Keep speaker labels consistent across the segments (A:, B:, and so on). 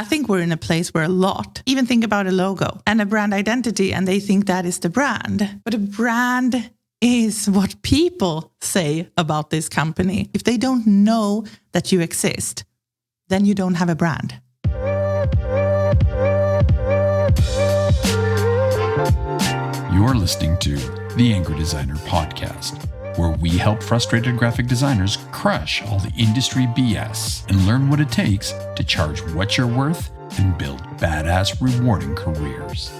A: I think we're in a place where a lot even think about a logo and a brand identity, and they think that is the brand. But a brand is what people say about this company. If they don't know that you exist, then you don't have a brand.
B: You're listening to the Angry Designer Podcast, where we help frustrated graphic designers crush all the industry BS and learn what it takes to charge what you're worth and build badass, rewarding careers.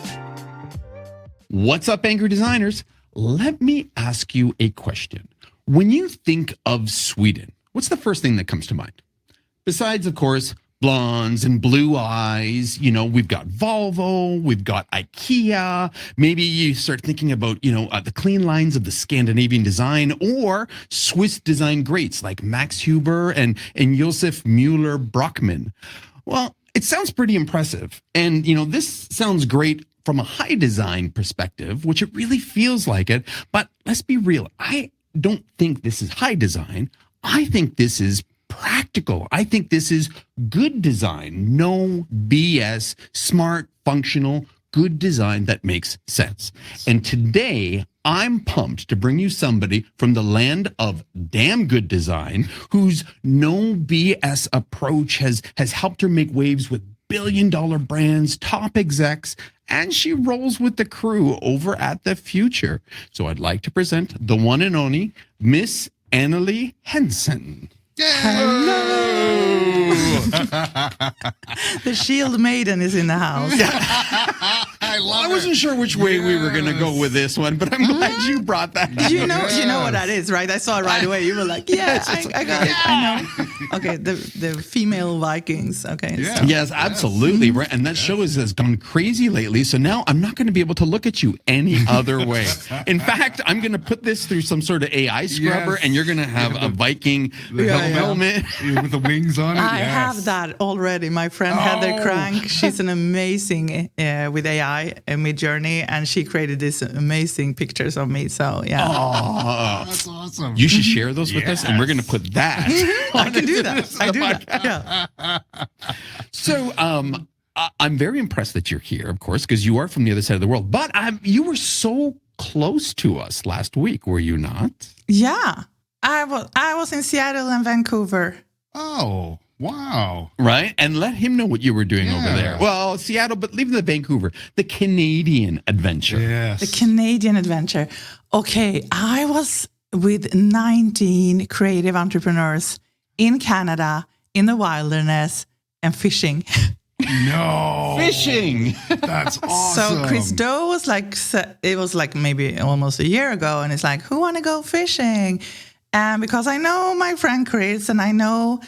C: What's up, Angry Designers? Let me ask you a question. When you think of Sweden, what's the first thing that comes to mind? Besides, of course, blondes and blue eyes, we've got Volvo, we've got IKEA. Maybe you start thinking about, the clean lines of the Scandinavian design or Swiss design greats like Max Huber and Josef Müller-Brockmann. Well, it sounds pretty impressive. And, this sounds great from a high design perspective, which it really feels like it. But let's be real. I don't think this is high design. I think this is practical. I think this is good design. No BS, smart, functional, good design that makes sense. And today, I'm pumped to bring you somebody from the land of damn good design whose no BS approach has helped her make waves with billion-dollar brands, top execs, and she rolls with the crew over at The Future. So I'd like to present the one and only Miss Anneli Hansson.
A: Hello. The shield maiden is in the house.
C: I wasn't sure which way we were going to go with this one, but I'm glad you brought that.
A: You know what that is, right? I saw it right away. You were like, yeah, I got it. I know. Okay, the female Vikings. Okay.
C: Yeah. So. Yes, absolutely. Right. And that show has gone crazy lately. So now I'm not going to be able to look at you any other way. In fact, I'm going to put this through some sort of AI scrubber, and you're going to have a Viking helmet
B: with the wings on it.
A: I have that already. My friend Heather Crank, she's an amazing with AI and Midjourney, and she created these amazing pictures of me. So yeah,
B: that's awesome.
C: You should share those with us, and we're going to put that.
A: I can do that. I do that. Yeah.
C: So I'm very impressed that you're here, of course, because you are from the other side of the world. But you were so close to us last week, were you not?
A: Yeah, I was in Seattle and Vancouver.
B: Oh. Wow.
C: Right? And let him know what you were doing over there. Well, Seattle, but leave the Vancouver. The Canadian adventure.
B: Yes.
A: The Canadian adventure. Okay, I was with 19 creative entrepreneurs in Canada, in the wilderness, and fishing.
B: No.
C: Fishing.
B: That's awesome.
A: So Chris Doe was it was like maybe almost a year ago, and it's like, who want to go fishing? And because I know my friend Chris, and I know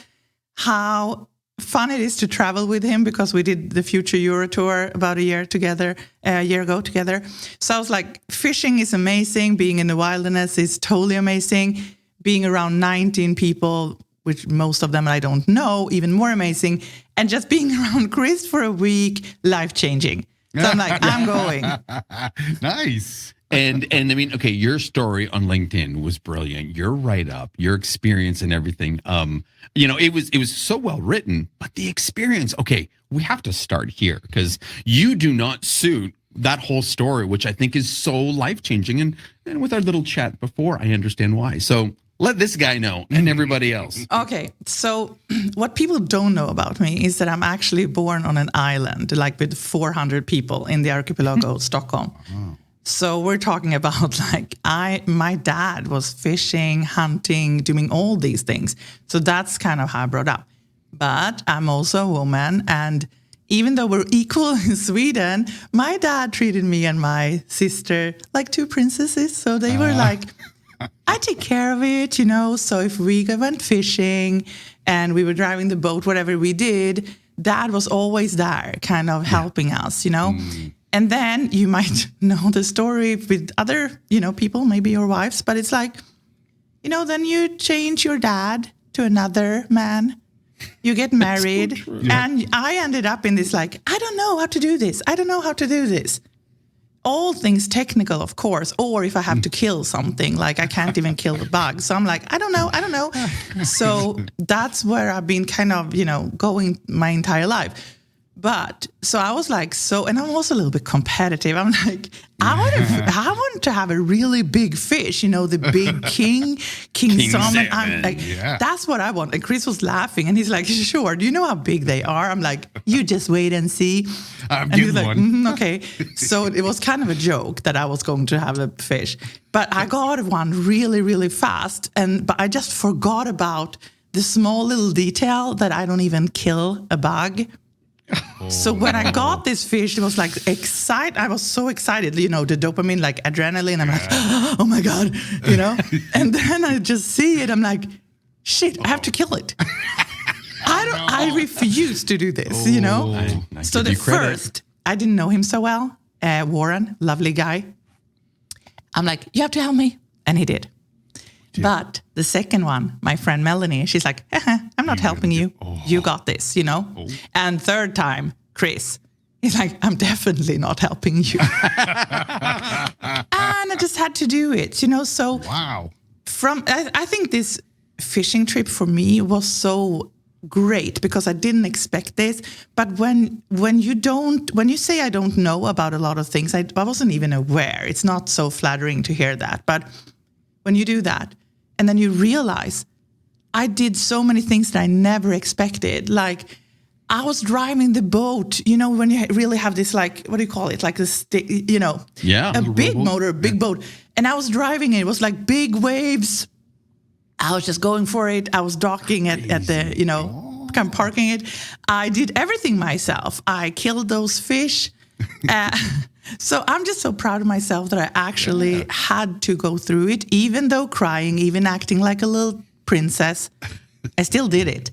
A: how fun it is to travel with him because we did the Future Euro Tour about a year ago together. So I was like, fishing is amazing. Being in the wilderness is totally amazing. Being around 19 people, which most of them I don't know, even more amazing. And just being around Chris for a week, life-changing. So I'm like, I'm going.
B: Nice.
C: And I mean, okay, your story on LinkedIn was brilliant. Your write-up, your experience and everything. It was so well written, but the experience, okay, we have to start here because you do not suit that whole story, which I think is so life-changing. And with our little chat before, I understand why. So let this guy know and everybody else.
A: Okay, so what people don't know about me is that I'm actually born on an island, like with 400 people in the archipelago of Stockholm. Oh. So we're talking about my dad was fishing, hunting, doing all these things. So that's kind of how I brought up. But I'm also a woman. And even though we're equal in Sweden, my dad treated me and my sister like two princesses. So they were like, I take care of it, So if we went fishing and we were driving the boat, whatever we did, Dad was always there kind of helping us, Mm. And then you might know the story with other, people, maybe your wives, but it's like, then you change your dad to another man, you get married, so and I ended up in this I don't know how to do this. All things technical, of course, or if I have to kill something, I can't even kill the bug. So I'm like, I don't know. So that's where I've been kind of, going my entire life. But so I was like, and I'm also a little bit competitive. I'm like, I want to have a really big fish, the big king salmon. I'm like, that's what I want. And Chris was laughing and he's like, sure. Do you know how big they are? I'm like, you just wait and see.
D: I'm
A: and he's
D: getting
A: like,
D: one.
A: okay. So it was kind of a joke that I was going to have a fish, but I got one really, really fast. But I just forgot about the small little detail that I don't even kill a bug. So when I got this fish, it was like I was so excited, the dopamine, like adrenaline. I'm like, oh my God, and then I just see it. I'm like, shit, I have to kill it. I refuse to do this, So the first, I didn't know him so well. Warren, lovely guy. I'm like, you have to help me. And he did. But the second one, my friend Melanie, she's like, I'm not helping you. You got this, And third time, Chris, he's like, I'm definitely not helping you. And I just had to do it, So
D: Wow.
A: I think this fishing trip for me was so great because I didn't expect this. But when you say I don't know about a lot of things, I wasn't even aware. It's not so flattering to hear that. But when you do that, and then you realize I did so many things that I never expected. Like I was driving the boat, when you really have this, like, what do you call it? Like this,
C: Yeah.
A: a big motor, a big boat. And I was driving it. It was like big waves. I was just going for it. I was docking at the, kind of parking it. I did everything myself. I killed those fish. So I'm just so proud of myself that I actually had to go through it, even though crying, even acting like a little princess. I still did it.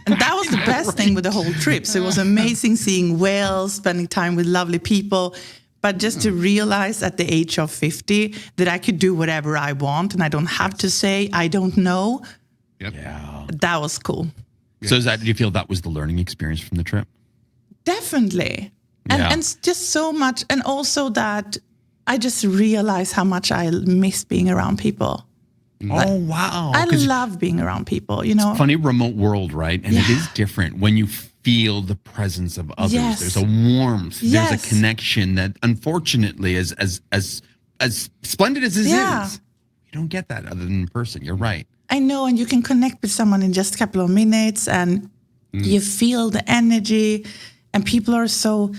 A: And that was the best thing with the whole trip. So it was amazing seeing whales, spending time with lovely people. But just to realize at the age of 50 that I could do whatever I want and I don't have to say, I don't know.
D: Yep.
C: Yeah.
A: That was cool.
C: So do you feel that was the learning experience from the trip?
A: Definitely. And just so much. And also that I just realized how much I miss being around people.
C: Oh, wow.
A: I love being around people,
C: Funny remote world, right? And it is different when you feel the presence of others.
A: Yes.
C: There's a warmth.
A: Yes.
C: There's a connection that, unfortunately, as splendid as it is, you don't get that other than in person. You're right.
A: I know, and you can connect with someone in just a couple of minutes, and you feel the energy, and people are so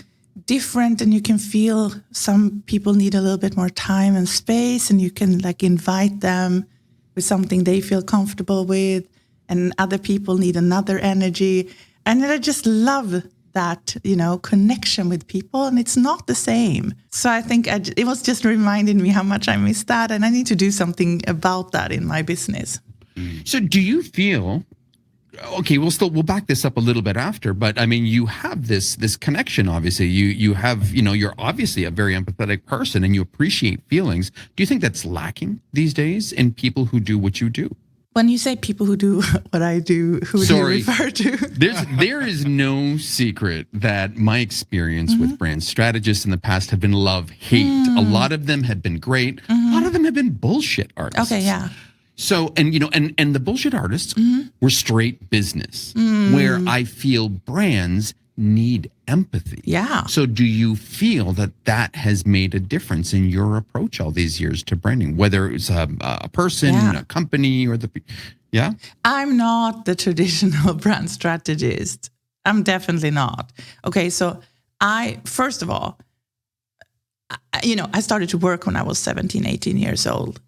A: different, and you can feel some people need a little bit more time and space, and you can like invite them with something they feel comfortable with, and other people need another energy. And I just love that, connection with people, and it's not the same. So I think it was just reminding me how much I miss that, and I need to do something about that in my business.
C: So do you feel, okay, we'll back this up a little bit after, but I mean, you have this connection, obviously. You have, you're obviously a very empathetic person and you appreciate feelings. Do you think that's lacking these days in people who do what you do?
A: When you say people who do what I do, who do you refer to?
C: There is no secret that my experience with brand strategists in the past have been love, hate. A lot of them have been great. A lot of them have been bullshit artists.
A: Okay, yeah.
C: So, and the bullshit artists were straight business, where I feel brands need empathy.
A: Yeah.
C: So do you feel that has made a difference in your approach all these years to branding, whether it's a person, a company, or yeah? I'm
A: not the traditional brand strategist. I'm definitely not. Okay, so first of all, I started to work when I was 17, 18 years old.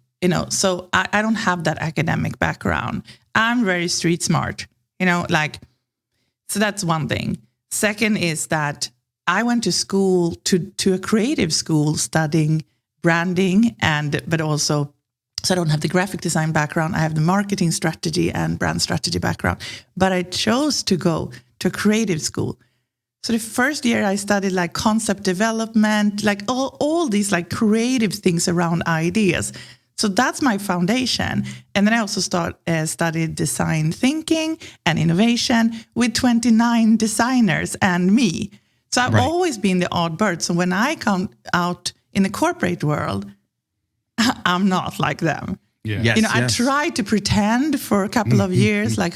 A: So I don't have that academic background. I'm very street smart, so that's one thing. Second is that I went to school, to a creative school studying branding, but also, so I don't have the graphic design background. I have the marketing strategy and brand strategy background, but I chose to go to a creative school. So the first year I studied like concept development, like all these like creative things around ideas. So that's my foundation. And then I also studied design thinking and innovation with 29 designers and me. So I've always been the odd bird. So when I come out in the corporate world, I'm not like them.
D: Yeah.
A: I tried to pretend for a couple of years, like,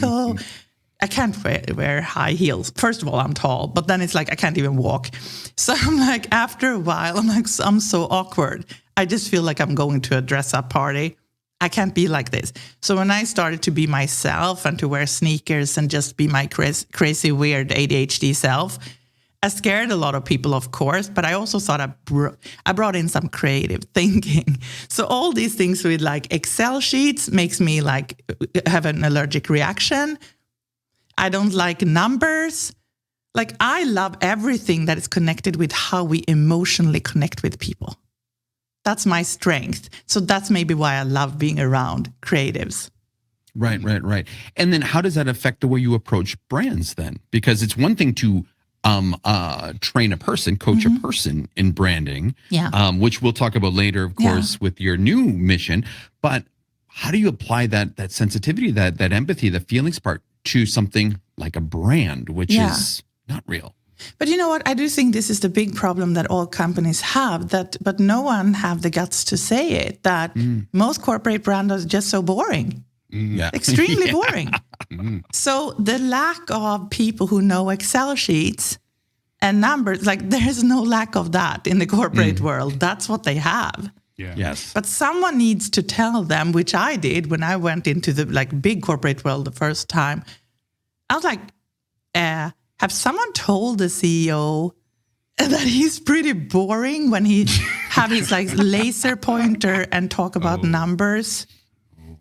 A: I can't wear high heels. First of all, I'm tall, but then it's like I can't even walk. So I'm like, after a while, I'm so awkward. I just feel like I'm going to a dress-up party. I can't be like this. So when I started to be myself and to wear sneakers and just be my crazy, weird ADHD self, I scared a lot of people, of course, but I also thought I brought in some creative thinking. So all these things with like Excel sheets makes me like have an allergic reaction. I don't like numbers. Like I love everything that is connected with how we emotionally connect with people. That's my strength. So that's maybe why I love being around creatives.
C: Right. And then how does that affect the way you approach brands then? Because it's one thing to train a person, coach a person in branding, which we'll talk about later, of course, with your new mission. But how do you apply that sensitivity, that empathy, the feelings part to something like a brand, which is not real?
A: But you know what? I do think this is the big problem that all companies have, but no one have the guts to say it, that most corporate brands are just so boring. Extremely boring. So the lack of people who know Excel sheets and numbers, like there's no lack of that in the corporate world. That's what they have.
B: Yeah.
C: Yes.
A: But someone needs to tell them, which I did when I went into the like big corporate world the first time. I was like, have someone told the CEO that he's pretty boring when he have his like laser pointer and talk about numbers?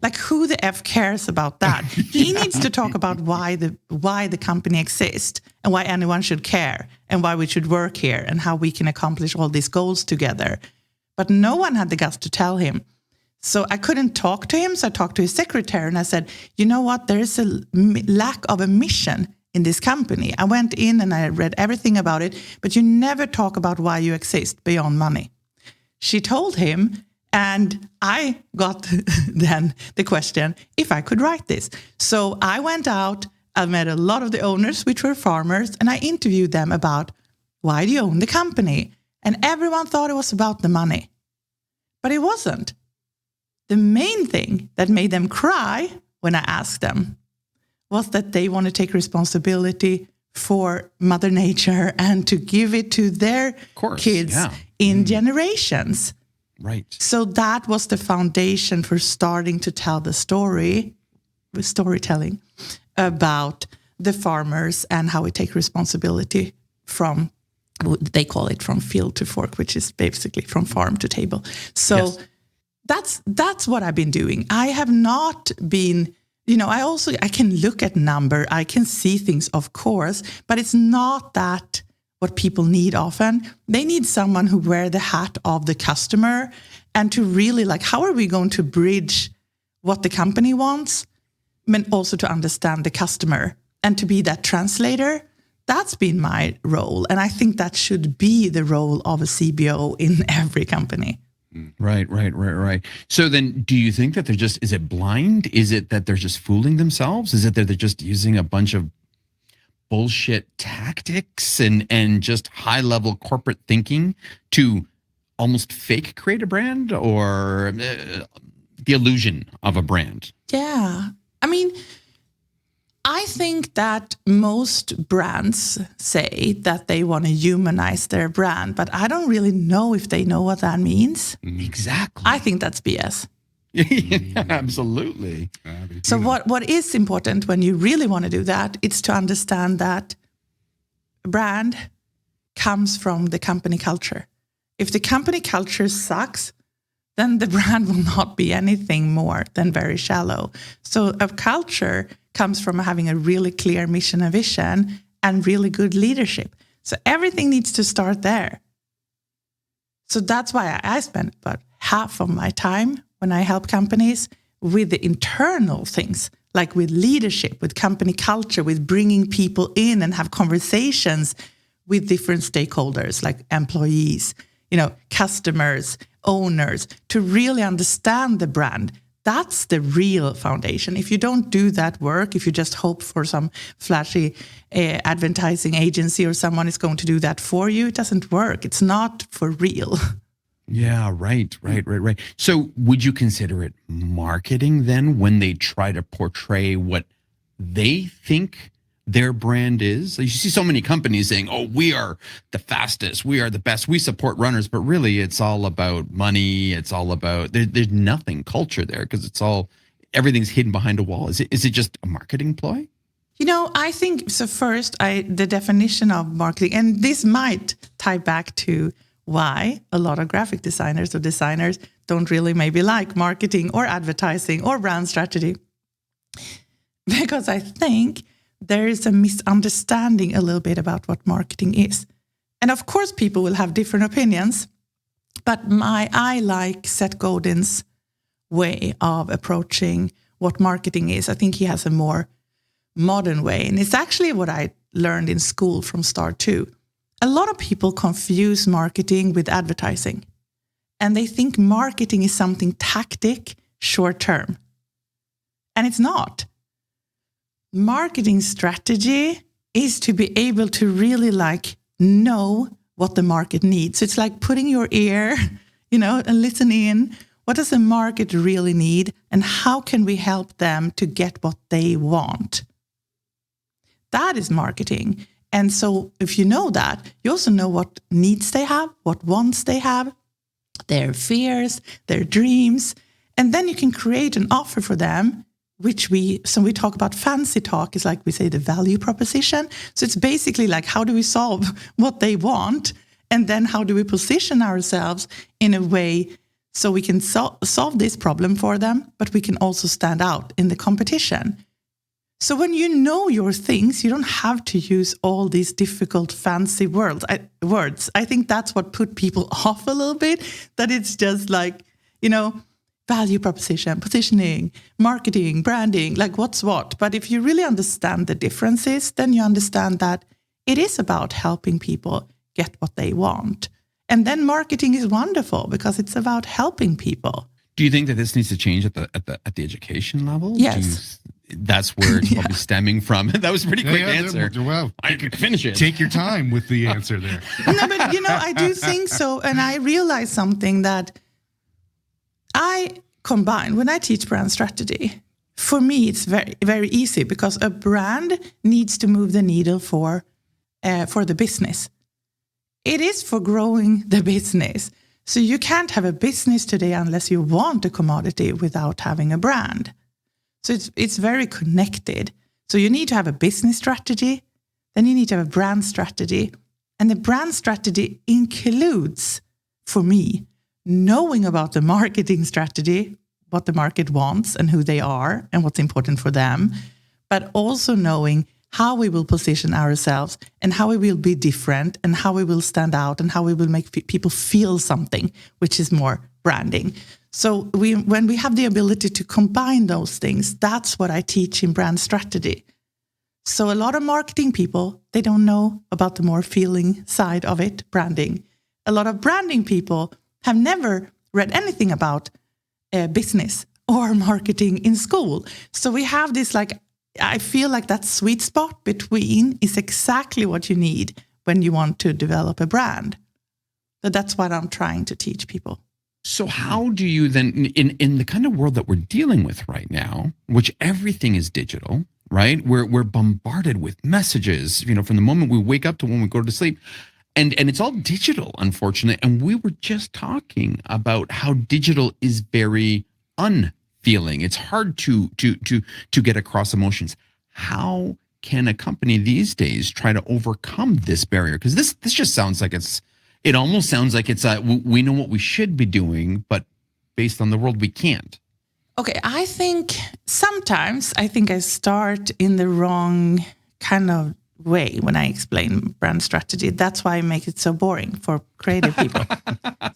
A: Like who the F cares about that? He needs to talk about why the company exists and why anyone should care and why we should work here and how we can accomplish all these goals together. But no one had the guts to tell him. So I couldn't talk to him. So I talked to his secretary and I said, you know what? There is a lack of a mission in this company. I went in and I read everything about it, but you never talk about why you exist beyond money. She told him, and I got then the question if I could write this. So I went out, I met a lot of the owners, which were farmers, and I interviewed them about why do you own the company? And everyone thought it was about the money. But it wasn't. The main thing that made them cry when I asked them was that they want to take responsibility for Mother Nature and to give it to their kids in generations.
C: Right.
A: So that was the foundation for starting to tell the story, with storytelling, about the farmers and how we take responsibility from, they call it from field to fork, which is basically from farm to table. So that's what I've been doing. I have not been, I can look at number, I can see things, of course, but it's not that what people need often. They need someone who wear the hat of the customer and to really how are we going to bridge what the company wants, but also to understand the customer and to be that translator. That's been my role. And I think that should be the role of a CBO in every company.
C: Right. So then do you think that is it blind? Is it that they're just fooling themselves? Is it that they're just using a bunch of bullshit tactics and just high level corporate thinking to almost fake create a brand or the illusion of a brand?
A: Yeah. I mean, I think that most brands say that they want to humanize their brand, but I don't really know if they know what that means.
C: Exactly.
A: I think that's BS.
C: Yeah, absolutely.
A: So what is important when you really want to do that, it's to understand that brand comes from the company culture. If the company culture sucks, then the brand will not be anything more than very shallow. So a culture comes from having a really clear mission and vision and really good leadership. So everything needs to start there. So that's why I spend about half of my time when I help companies with the internal things, like with leadership, with company culture, with bringing people in and have conversations with different stakeholders, like employees, customers, owners, to really understand the brand. That's the real foundation. If you don't do that work, if you just hope for some flashy advertising agency or someone is going to do that for you, it doesn't work. It's not for real.
C: Yeah, right. So would you consider it marketing then when they try to portray what they think their brand is? You see so many companies saying, oh, we are the fastest, we are the best, we support runners, but really it's all about money. It's all about, there's nothing culture there because everything's hidden behind a wall. Is it just a marketing ploy?
A: I think, so first, the definition of marketing, and this might tie back to why a lot of graphic designers or designers don't really maybe like marketing or advertising or brand strategy. Because I think there is a misunderstanding a little bit about what marketing is. And of course, people will have different opinions, but I like Seth Godin's way of approaching what marketing is. I think he has a more modern way. And it's actually what I learned in school from start too. A lot of people confuse marketing with advertising. And they think marketing is something tactic, short term. And it's not. Marketing strategy is to be able to really know what the market needs. So it's like putting your ear, and listen in. What does the market really need? And how can we help them to get what they want? That is marketing. And so if you know that, you also know what needs they have, what wants they have, their fears, their dreams. And then you can create an offer for them, which we talk about fancy talk, is like we say the value proposition. So it's basically like, how do we solve what they want? And then how do we position ourselves in a way so we can solve this problem for them, but we can also stand out in the competition. So when you know your things, you don't have to use all these difficult, fancy words. I think that's what put people off a little bit, that it's just like, value proposition, positioning, marketing, branding, like what's what. But if you really understand the differences, then you understand that it is about helping people get what they want. And then marketing is wonderful because it's about helping people.
C: Do you think that this needs to change at the education level?
A: Yes.
C: That's where it's probably stemming from. That was a pretty quick answer.
D: Well,
C: I could finish it.
D: Take your time with the answer there.
A: No, but I do think so. And I realized something that I combine when I teach brand strategy. For me, it's very, very easy because a brand needs to move the needle for the business. It is for growing the business. So you can't have a business today unless you want a commodity without having a brand. So it's very connected. So you need to have a business strategy, then you need to have a brand strategy. And the brand strategy includes, for me, knowing about the marketing strategy, what the market wants and who they are and what's important for them, but also knowing how we will position ourselves and how we will be different and how we will stand out and how we will make people feel something, which is more branding. So when we have the ability to combine those things, that's what I teach in brand strategy. So a lot of marketing people, they don't know about the more feeling side of it, branding. A lot of branding people have never read anything about business or marketing in school. So we have this, I feel like that sweet spot between is exactly what you need when you want to develop a brand. So that's what I'm trying to teach people.
C: So how do you then, in the kind of world that we're dealing with right now, which everything is digital, right? We're bombarded with messages, from the moment we wake up to when we go to sleep. And it's all digital, unfortunately. And we were just talking about how digital is very unfeeling. It's hard to get across emotions. How can a company these days try to overcome this barrier? Because this just sounds like it almost sounds like it's we know what we should be doing, but based on the world, we can't.
A: Okay, I think sometimes I start in the wrong kind of way when I explain brand strategy. That's why I make it so boring for creative people.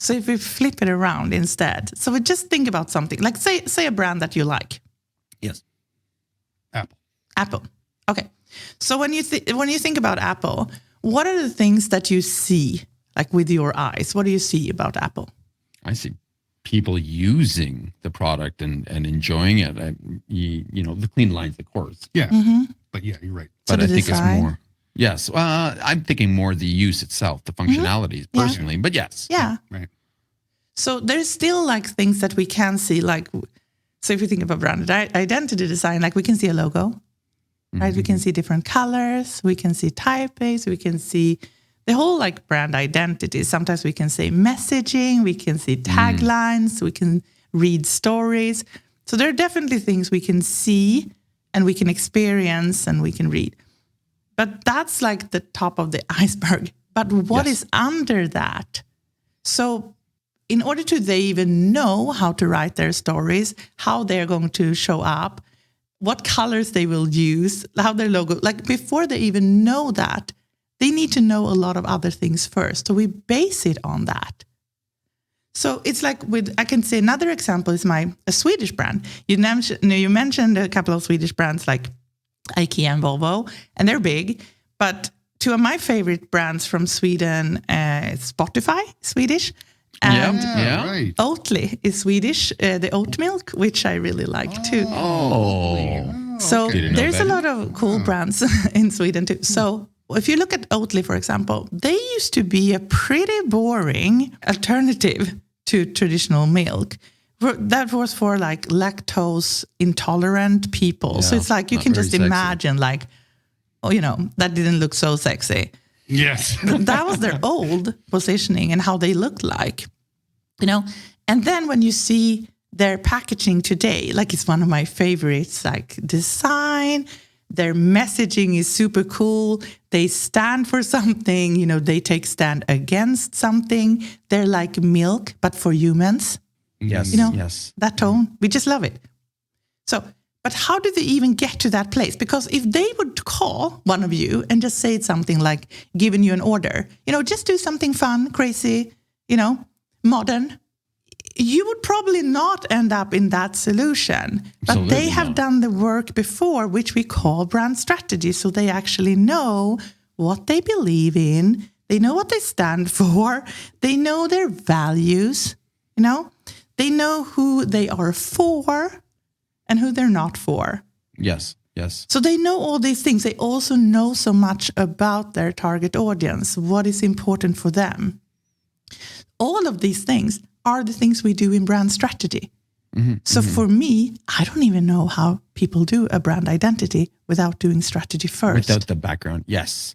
A: So if we flip it around instead. So we just think about something like say a brand that you like.
C: Yes.
A: Apple. Okay. So when you think about Apple, what are the things that you see like with your eyes? What do you see about Apple?
C: I see people using the product and enjoying it. The clean lines, of course.
D: Yeah.
A: Mm-hmm.
D: But yeah, you're right.
C: But I think it's more. Yes. I'm thinking more the use itself, the functionalities personally. Yeah. But yes.
A: Yeah.
D: Right.
A: So there's still things that we can see, so if you think about brand identity design, we can see a logo. right? We can see different colors, we can see typeface, we can see the whole like brand identity. Sometimes we can say messaging, we can see taglines, we can read stories. So there are definitely things we can see and we can experience and we can read. But that's like the top of the iceberg. But what is under that? So in order to they even know how to write their stories, how they're going to show up, what colors they will use, how their logo, like before they even know that, they need to know a lot of other things first. So we base it on that. So it's like I can say another example is a Swedish brand. You mentioned a couple of Swedish brands like IKEA and Volvo, and they're big. But two of my favorite brands from Sweden, Spotify, Swedish, and
D: right.
A: Oatly is Swedish, the oat milk, which I really like too. So there's a lot of cool brands in Sweden too. So if you look at Oatly, for example, they used to be a pretty boring alternative to traditional milk. That was for like lactose intolerant people. So it's like you can just imagine like, that didn't look so sexy.
D: Yes.
A: That was their old positioning and how they looked like, And then when you see their packaging today, like it's one of my favorites, like design, their messaging is super cool. They stand for something, they take stand against something. They're like milk, but for humans.
C: Yes.
A: Yes. That tone, we just love it. So, but how do they even get to that place? Because if they would call one of you and just say something like giving you an order, just do something fun, crazy, modern, you would probably not end up in that solution. But
C: Absolutely
A: they have done the work before, which we call brand strategy. So they actually know what they believe in. They know what they stand for. They know their values, They know who they are for and who they're not for.
C: Yes.
A: So they know all these things. They also know so much about their target audience, what is important for them. All of these things are the things we do in brand strategy. So for me, I don't even know how people do a brand identity without doing strategy first.
C: Without the background, yes.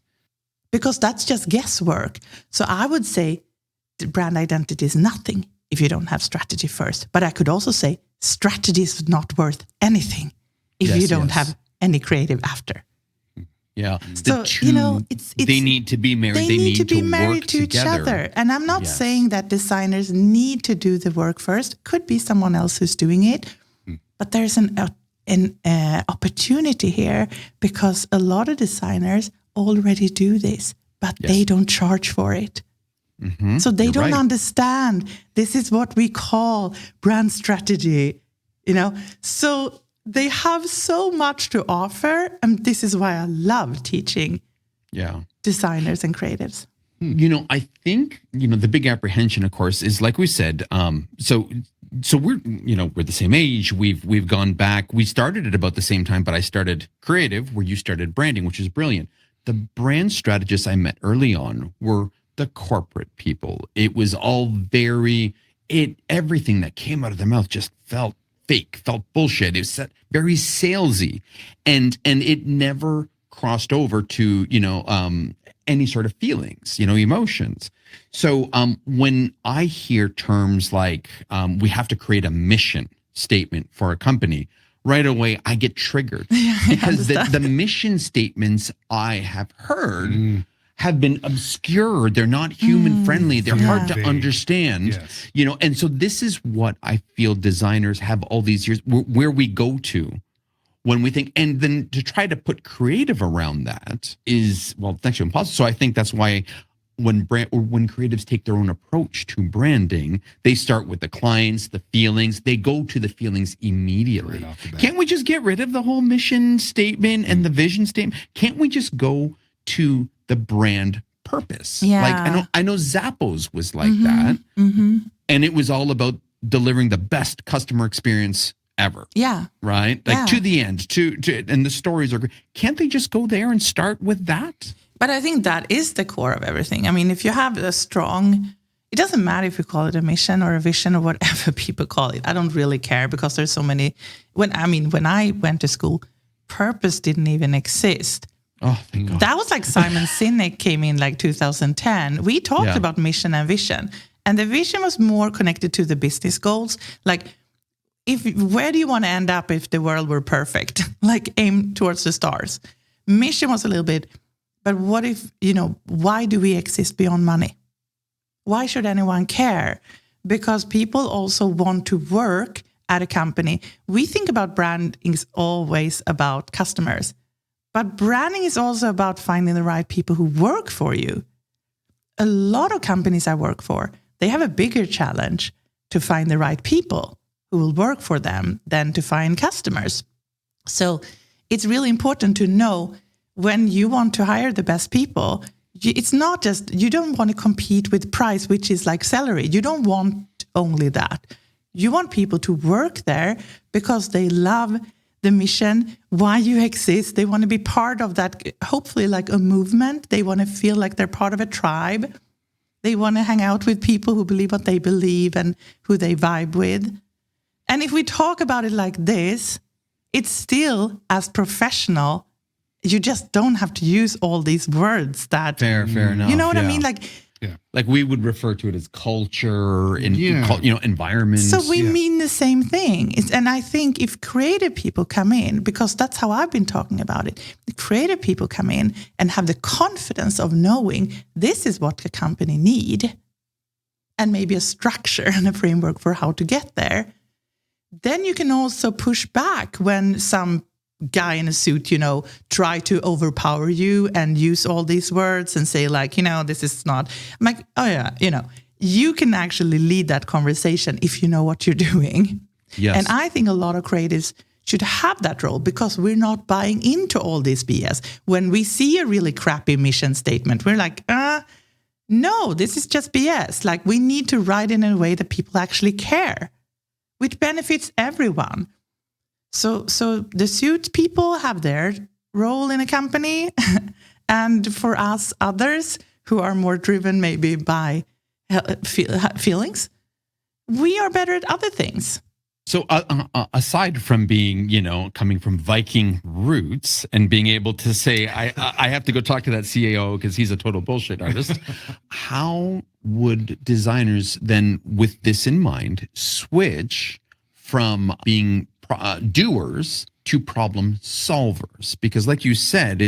A: Because that's just guesswork. So I would say the brand identity is nothing if you don't have strategy first. But I could also say strategy is not worth anything if you don't have any creative after.
C: Yeah.
A: So, it's
C: they need to be married.
A: They need to be married
C: work
A: to each
C: together.
A: other. And I'm not saying that designers need to do the work first. Could be someone else who's doing it. But there's an opportunity here because a lot of designers already do this, but they don't charge for it. So they don't understand. This is what we call brand strategy, So they have so much to offer, and this is why I love teaching designers and creatives.
C: I think, the big apprehension, of course, is like we said, so we're, we're the same age. We've gone back. We started at about the same time, but I started creative where you started branding, which is brilliant. The brand strategists I met early on were the corporate people. It was all everything that came out of their mouth just felt fake, felt bullshit. It was very salesy, and it never crossed over to any sort of feelings, emotions. So when I hear terms like we have to create a mission statement for a company, right away I get triggered because the mission statements I have heard have been obscure. They're not human friendly. They're hard to understand, and so this is what I feel designers have all these years where we go to when we think, and then to try to put creative around that is, well, it's actually impossible. So I think that's why when creatives take their own approach to branding, they start with the clients, the feelings, they go to the feelings immediately. Right off the bat. Can't we just get rid of the whole mission statement and the vision statement? Can't we just go to the brand purpose?
A: Yeah.
C: Like I know Zappos was like that. And it was all about delivering the best customer experience ever. Yeah. Right? Like to the end, and the stories are great. Can't they just go there and start with that?
A: But I think that is the core of everything. I mean, if you have a strong, it doesn't matter if you call it a mission or a vision or whatever people call it. I don't really care because there's so many. When I went to school, purpose didn't even exist.
C: Oh, thank God.
A: That was like Simon Sinek came in like 2010. We talked about mission and vision. And the vision was more connected to the business goals. Like, where do you want to end up if the world were perfect? Like, aim towards the stars. Mission was a little bit, but what if, why do we exist beyond money? Why should anyone care? Because people also want to work at a company. We think about branding is always about customers, but branding is also about finding the right people who work for you. A lot of companies I work for, they have a bigger challenge to find the right people who will work for them than to find customers. So it's really important to know when you want to hire the best people, it's not just, you don't want to compete with price, which is like salary. You don't want only that. You want people to work there because they love the mission, why you exist. They want to be part of that, hopefully like a movement. They want to feel like they're part of a tribe. They want to hang out with people who believe what they believe and who they vibe with. And if we talk about it like this, it's still as professional. You just don't have to use all these words that...
C: Fair enough.
A: You know what I mean?
C: Like we would refer to it as culture and environment.
A: So we mean the same thing. And I think if creative people come in, because that's how I've been talking about it, the creative people come in and have the confidence of knowing this is what the company need, and maybe a structure and a framework for how to get there, then you can also push back when some guy in a suit, try to overpower you and use all these words and say like, this is not. I'm like, oh yeah, you can actually lead that conversation if you know what you're doing.
C: Yes.
A: And I think a lot of creatives should have that role because we're not buying into all this BS. When we see a really crappy mission statement, we're like, no, this is just BS. Like we need to write in a way that people actually care, which benefits everyone. So the suit people have their role in a company, and for us others who are more driven maybe by feelings, we are better at other things.
C: So aside from being, coming from Viking roots and being able to say, I have to go talk to that CAO because he's a total bullshit artist, how would designers then, with this in mind, switch from being doers to problem solvers? Because like you said,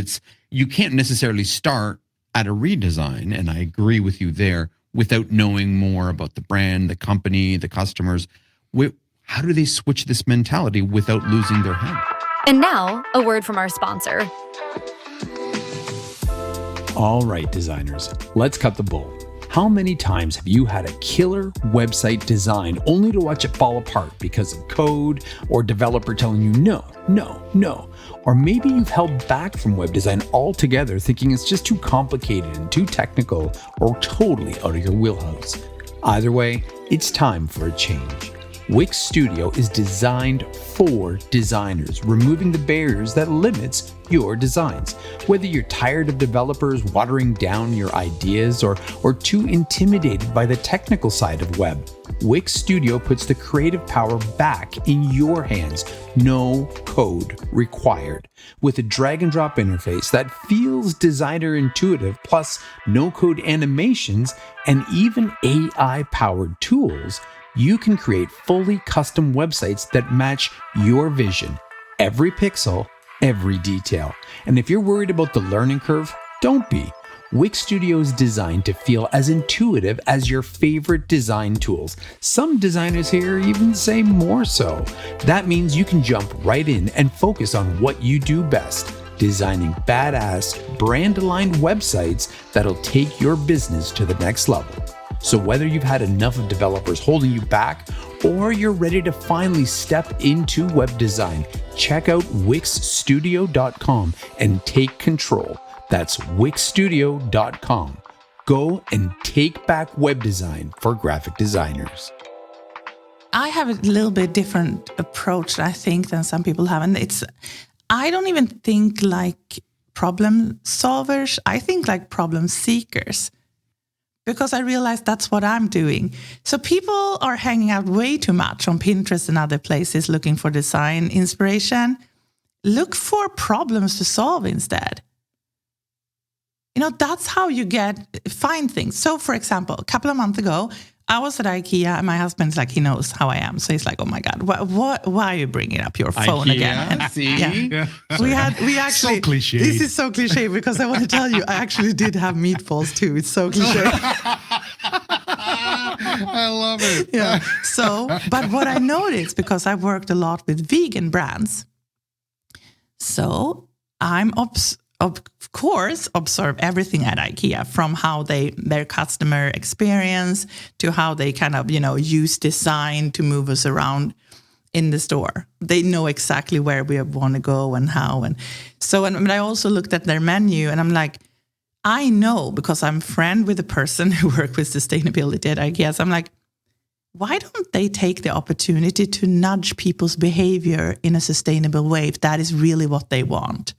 C: you can't necessarily start at a redesign, and I agree with you there, without knowing more about the brand, the company, the customers. How do they switch this mentality without losing their head?
E: And now, a word from our sponsor.
B: All right, designers, let's cut the bull. How many times have you had a killer website design only to watch it fall apart because of code or developer telling you no? Or maybe you've held back from web design altogether thinking it's just too complicated and too technical or totally out of your wheelhouse. Either way, it's time for a change. Wix Studio is designed for designers, removing the barriers that limits your designs. Whether you're tired of developers watering down your ideas or too intimidated by the technical side of web, Wix Studio puts the creative power back in your hands. No code required. With a drag and drop interface that feels designer intuitive, plus no code animations and even AI powered tools, you can create fully custom websites that match your vision. Every pixel, every detail. And if you're worried about the learning curve, don't be. Wix Studio is designed to feel as intuitive as your favorite design tools. Some designers here even say more so. That means you can jump right in and focus on what you do best, designing badass, brand-aligned websites that'll take your business to the next level. So whether you've had enough of developers holding you back or you're ready to finally step into web design, check out wixstudio.com and take control. That's wixstudio.com. Go and take back web design for graphic designers.
A: I have a little bit different approach, I think, than some people have. And I don't even think like problem solvers. I think like problem seekers. Because I realized that's what I'm doing. So people are hanging out way too much on Pinterest and other places looking for design inspiration. look for problems to solve instead. That's how you find things. So, for example, a couple of months ago, I was at IKEA and my husband's like, he knows how I am. So he's like, oh my God, why are you bringing up your phone
C: IKEA,
A: again? And,
C: see?
A: Yeah. We actually,
D: so cliche.
A: This is so cliche because I want to tell you, I actually did have meatballs too. It's so cliche.
D: I love it.
A: Yeah. So, but what I noticed, because I worked a lot with vegan brands, so I'm of course, observe everything at IKEA, from how their customer experience to how they kind of, use design to move us around in the store. They know exactly where we want to go and how. And so, and I also looked at their menu and I'm like, I know, because I'm friend with a person who works with sustainability at IKEA. So I'm like, why don't they take the opportunity to nudge people's behavior in a sustainable way if that is really what they want?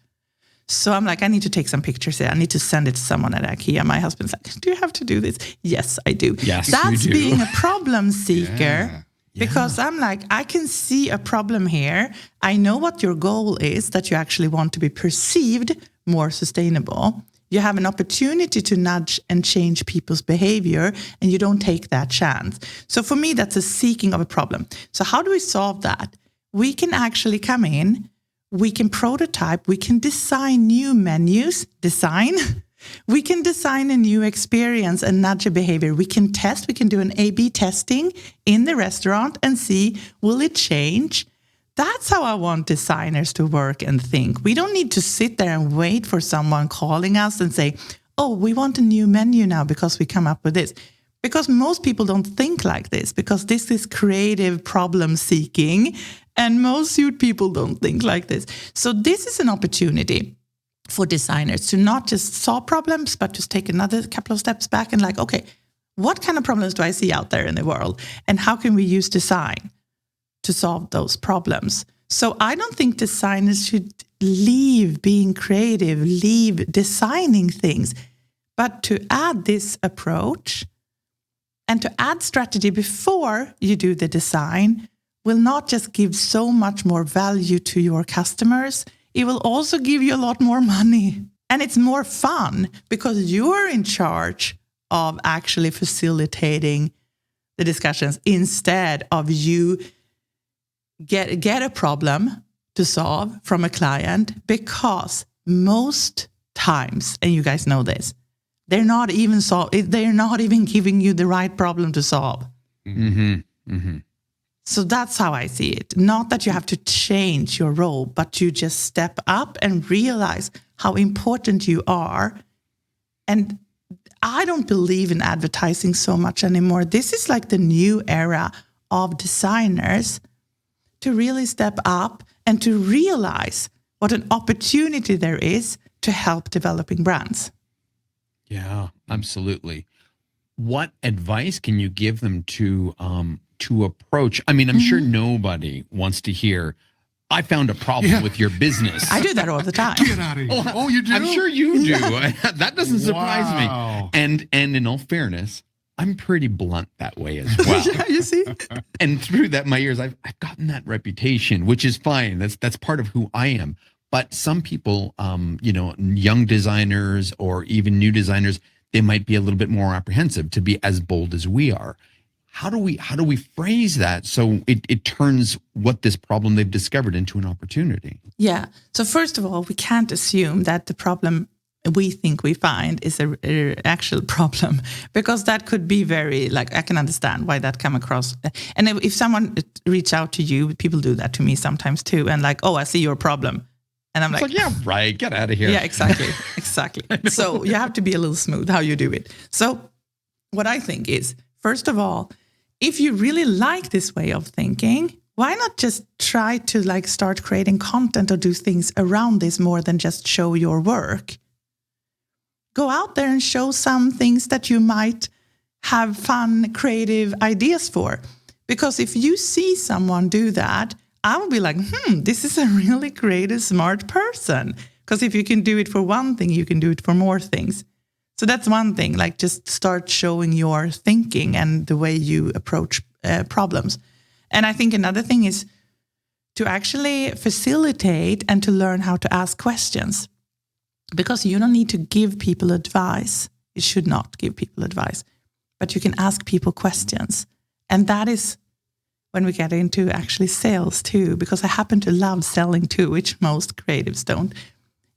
A: So I'm like, I need to take some pictures here. I need to send it to someone at IKEA. My husband's like, do you have to do this? Yes, I do.
C: Yes,
A: that's
C: you do.
A: Being a problem seeker.
D: Yeah.
A: Because I'm like, I can see a problem here. I know what your goal is, that you actually want to be perceived more sustainable. You have an opportunity to nudge and change people's behavior, and you don't take that chance. So for me, that's a seeking of a problem. So how do we solve that? We can actually come in, we can prototype, we can design new menus, we can design a new experience and nudge a behavior. We can test, we can do an A/B testing in the restaurant and see, will it change? That's how I want designers to work and think. We don't need to sit there and wait for someone calling us and say, oh, we want a new menu now because we come up with this. Because most people don't think like this, because this is creative problem seeking, and most suit people don't think like this. So this is an opportunity for designers to not just solve problems, but just take another couple of steps back and like, okay, what kind of problems do I see out there in the world? And how can we use design to solve those problems? So I don't think designers should leave being creative, leave designing things, but to add this approach and to add strategy before you do the design will not just give so much more value to your customers, it will also give you a lot more money. And it's more fun because you're in charge of actually facilitating the discussions instead of you get a problem to solve from a client, because most times, and you guys know this, they're not even giving you the right problem to solve.
C: Mm-hmm. Mm-hmm.
A: So that's how I see it. Not that you have to change your role, but you just step up and realize how important you are. And I don't believe in advertising so much anymore. This is like the new era of designers to really step up and to realize what an opportunity there is to help developing brands.
C: Yeah, absolutely. What advice can you give them to approach? I mean, I'm sure nobody wants to hear, I found a problem with your business.
A: I do that all the time.
D: Get out of here. Oh, you do?
C: I'm sure you do. That doesn't surprise
D: Wow.
C: me. And in all fairness, I'm pretty blunt that way as well.
A: Yeah, you see?
C: And through that, my years, I've gotten that reputation, which is fine. That's part of who I am. But some people, young designers or even new designers, they might be a little bit more apprehensive to be as bold as we are. How do we phrase that so it turns what this problem they've discovered into an opportunity?
A: Yeah. So first of all, we can't assume that the problem we think we find is a actual problem, because that could be very, like, I can understand why that come across. And if someone reach out to you, people do that to me sometimes too, and like, oh, I see your problem. And I'm
C: It's
A: like,
C: yeah, right, get out of here.
A: yeah, exactly. So you have to be a little smooth how you do it. So what I think is, first of all, if you really like this way of thinking, why not just try to like start creating content or do things around this more than just show your work? Go out there and show some things that you might have fun, creative ideas for. Because if you see someone do that, I will be like, this is a really creative, smart person. Because if you can do it for one thing, you can do it for more things. So that's one thing, like just start showing your thinking and the way you approach problems. And I think another thing is to actually facilitate and to learn how to ask questions. Because you don't need to give people advice. You should not give people advice. But you can ask people questions. And that is when we get into actually sales too, because I happen to love selling too, which most creatives don't.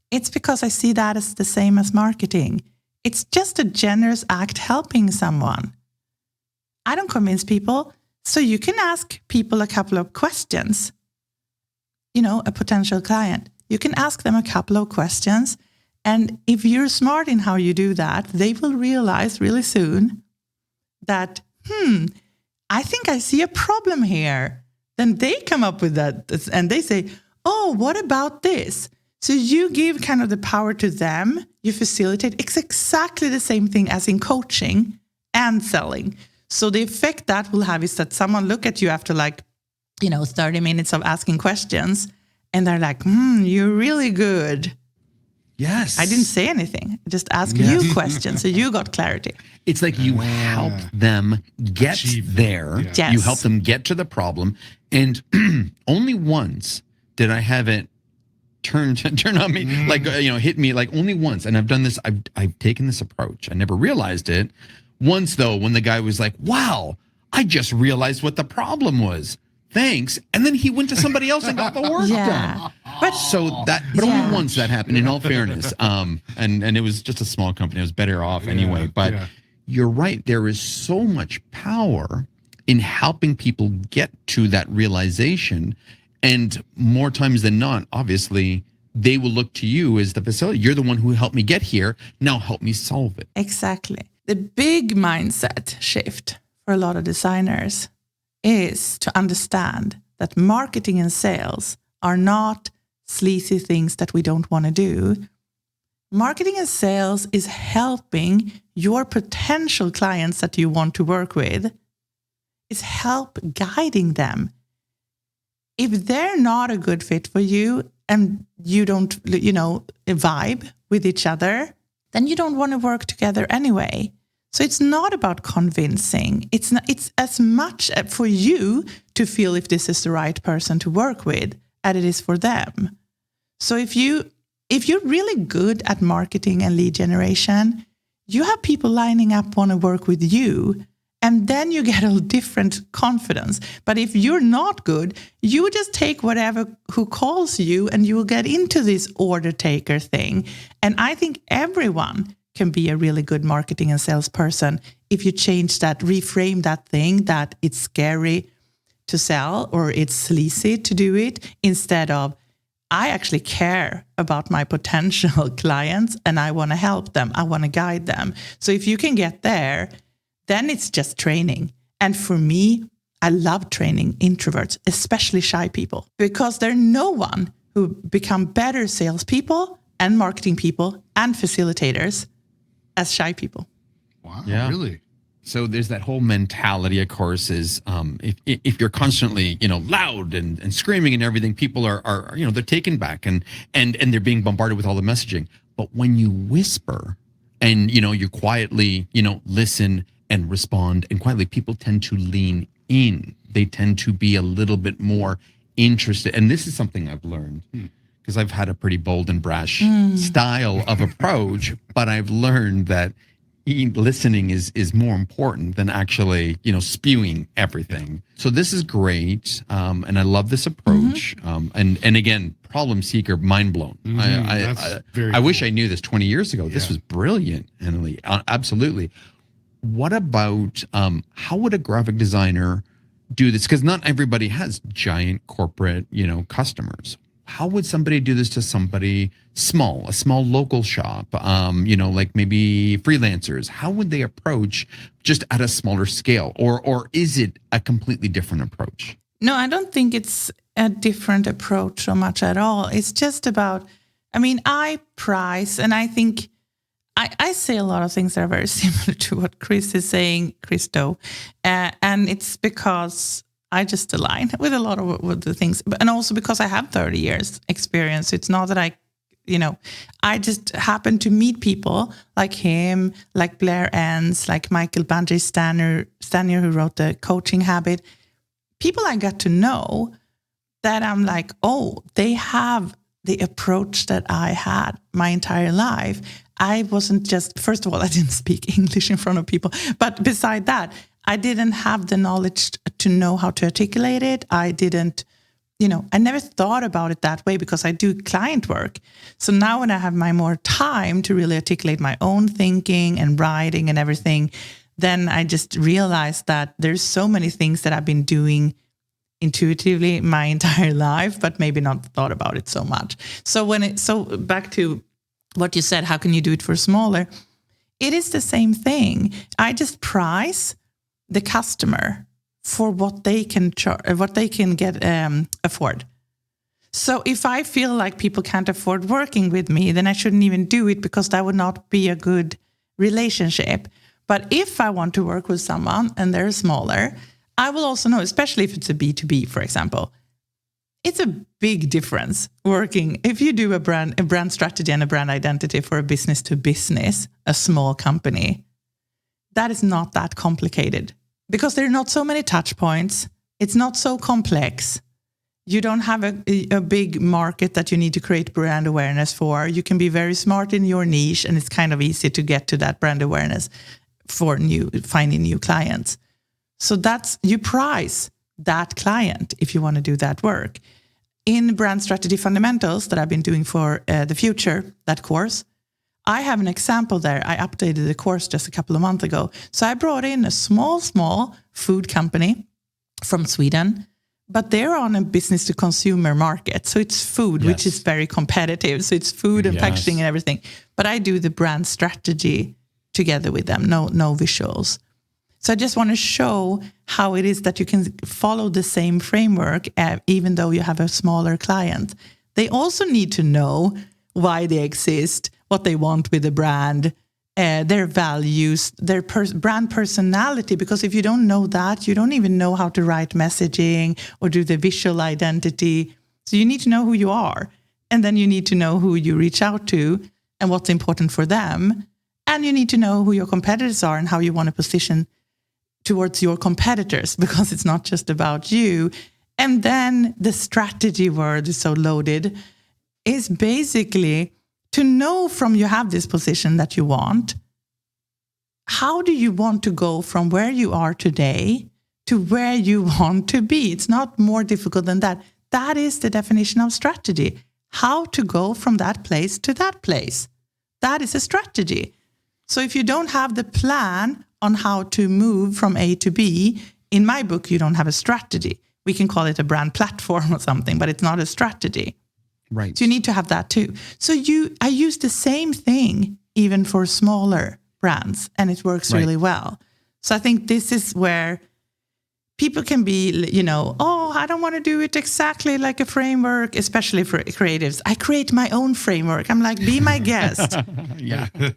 A: It's because I see that as the same as marketing. It's just a generous act helping someone. I don't convince people. So you can ask people a couple of questions. A potential client. You can ask them a couple of questions. And if you're smart in how you do that, they will realize really soon that, I think I see a problem here. Then they come up with that and they say, oh, what about this? So you give kind of the power to them. You facilitate. It's exactly the same thing as in coaching and selling. So the effect that will have is that someone look at you after 30 minutes of asking questions and they're like, you're really good.
C: Yes.
A: I didn't say anything. I just asked you questions. So you got clarity.
C: It's like you help them get there.
A: Yeah. Yes.
C: You help them get to the problem. And only once did I have it turn on me, hit me only once. And I've done this. I've taken this approach. I never realized it. Once, though, when the guy was like, wow, I just realized what the problem was. Thanks. And then he went to somebody else and got the work done. But only once that happened, in all fairness. And it was just a small company. It was better off anyway. But you're right. There is so much power in helping people get to that realization. And more times than not, obviously, they will look to you as the facility. You're the one who helped me get here. Now help me solve it.
A: Exactly. The big mindset shift for a lot of designers is to understand that marketing and sales are not sleazy things that we don't want to do. Marketing and sales is helping your potential clients that you want to work with, is help guiding them. If they're not a good fit for you and you don't, vibe with each other, then you don't want to work together anyway. So it's not about convincing. It's as much for you to feel if this is the right person to work with as it is for them. So if you're really good at marketing and lead generation, you have people lining up want to work with you, and then you get a different confidence. But if you're not good, you just take whatever who calls you and you will get into this order taker thing. And I think everyone can be a really good marketing and salesperson if you change that, reframe that thing that it's scary to sell or it's sleazy to do it, instead of I actually care about my potential clients and I want to help them. I want to guide them. So if you can get there, then it's just training. And for me, I love training introverts, especially shy people, because there's no one who become better salespeople and marketing people and facilitators as shy people.
D: Wow,
C: really? So there's that whole mentality, of course, is if you're constantly, loud and screaming and everything, people are they're taken back and they're being bombarded with all the messaging. But when you whisper and, you quietly, listen and respond, and quietly, people tend to lean in. They tend to be a little bit more interested. And this is something I've learned because I've had a pretty bold and brash style of approach, but I've learned that listening is more important than actually, spewing everything. So this is great. And I love this approach. And again, problem seeker, mind blown. I wish I knew this 20 years ago. Yeah. This was brilliant, Anneli. Absolutely. What about how would a graphic designer do this? Because not everybody has giant corporate, customers. How would somebody do this to somebody small, a small local shop, like maybe freelancers? How would they approach just at a smaller scale? Or is it a completely different approach?
A: No, I don't think it's a different approach so much at all. It's just about, I price, and I think I say a lot of things that are very similar to what Chris is saying, Christo. And it's because I just align with a lot of the things, and also because I have 30 years experience. It's not that I just happen to meet people like him, like Blair Enns, like Michael Bungay Stanier, who wrote The Coaching Habit. People I got to know that I'm like, oh, they have the approach that I had my entire life. I wasn't just, first of all, I didn't speak English in front of people. But beside that, I didn't have the knowledge to know how to articulate it. I didn't, I never thought about it that way because I do client work. So now when I have my more time to really articulate my own thinking and writing and everything, then I just realized that there's so many things that I've been doing intuitively my entire life, but maybe not thought about it so much. So back to what you said, how can you do it for smaller? It is the same thing. I just price the customer for what they can afford. So if I feel like people can't afford working with me, then I shouldn't even do it because that would not be a good relationship. But if I want to work with someone and they're smaller, I will also know, especially if it's a B2B, for example, it's a big difference working. If you do a brand strategy and a brand identity for a business to business, a small company, that is not that complicated because there are not so many touch points. It's not so complex. You don't have a big market that you need to create brand awareness for. You can be very smart in your niche, and it's kind of easy to get to that brand awareness for finding new clients. So you price that client if you want to do that work. In Brand Strategy Fundamentals that I've been doing for the future, that course, I have an example there. I updated the course just a couple of months ago. So I brought in a small food company from Sweden, but they're on a business to consumer market. So it's food, which is very competitive. So it's food and packaging and everything. But I do the brand strategy together with them, no visuals. So I just want to show how it is that you can follow the same framework even though you have a smaller client. They also need to know why they exist, what they want with the brand, their values, their brand personality. Because if you don't know that, you don't even know how to write messaging or do the visual identity. So you need to know who you are. And then you need to know who you reach out to and what's important for them. And you need to know who your competitors are and how you want to position towards your competitors, because it's not just about you. And then the strategy word is so loaded, is basically to know from you have this position that you want, how do you want to go from where you are today to where you want to be? It's not more difficult than that. That is the definition of strategy. How to go from that place to that place. That is a strategy. So if you don't have the plan on how to move from A to B, in my book, you don't have a strategy. We can call it a brand platform or something, but it's not a strategy.
C: Right.
A: So you need to have that too. So I use the same thing even for smaller brands, and it works really well. So I think this is where people can be, I don't want to do it exactly like a framework, especially for creatives. I create my own framework. I'm like, be my guest.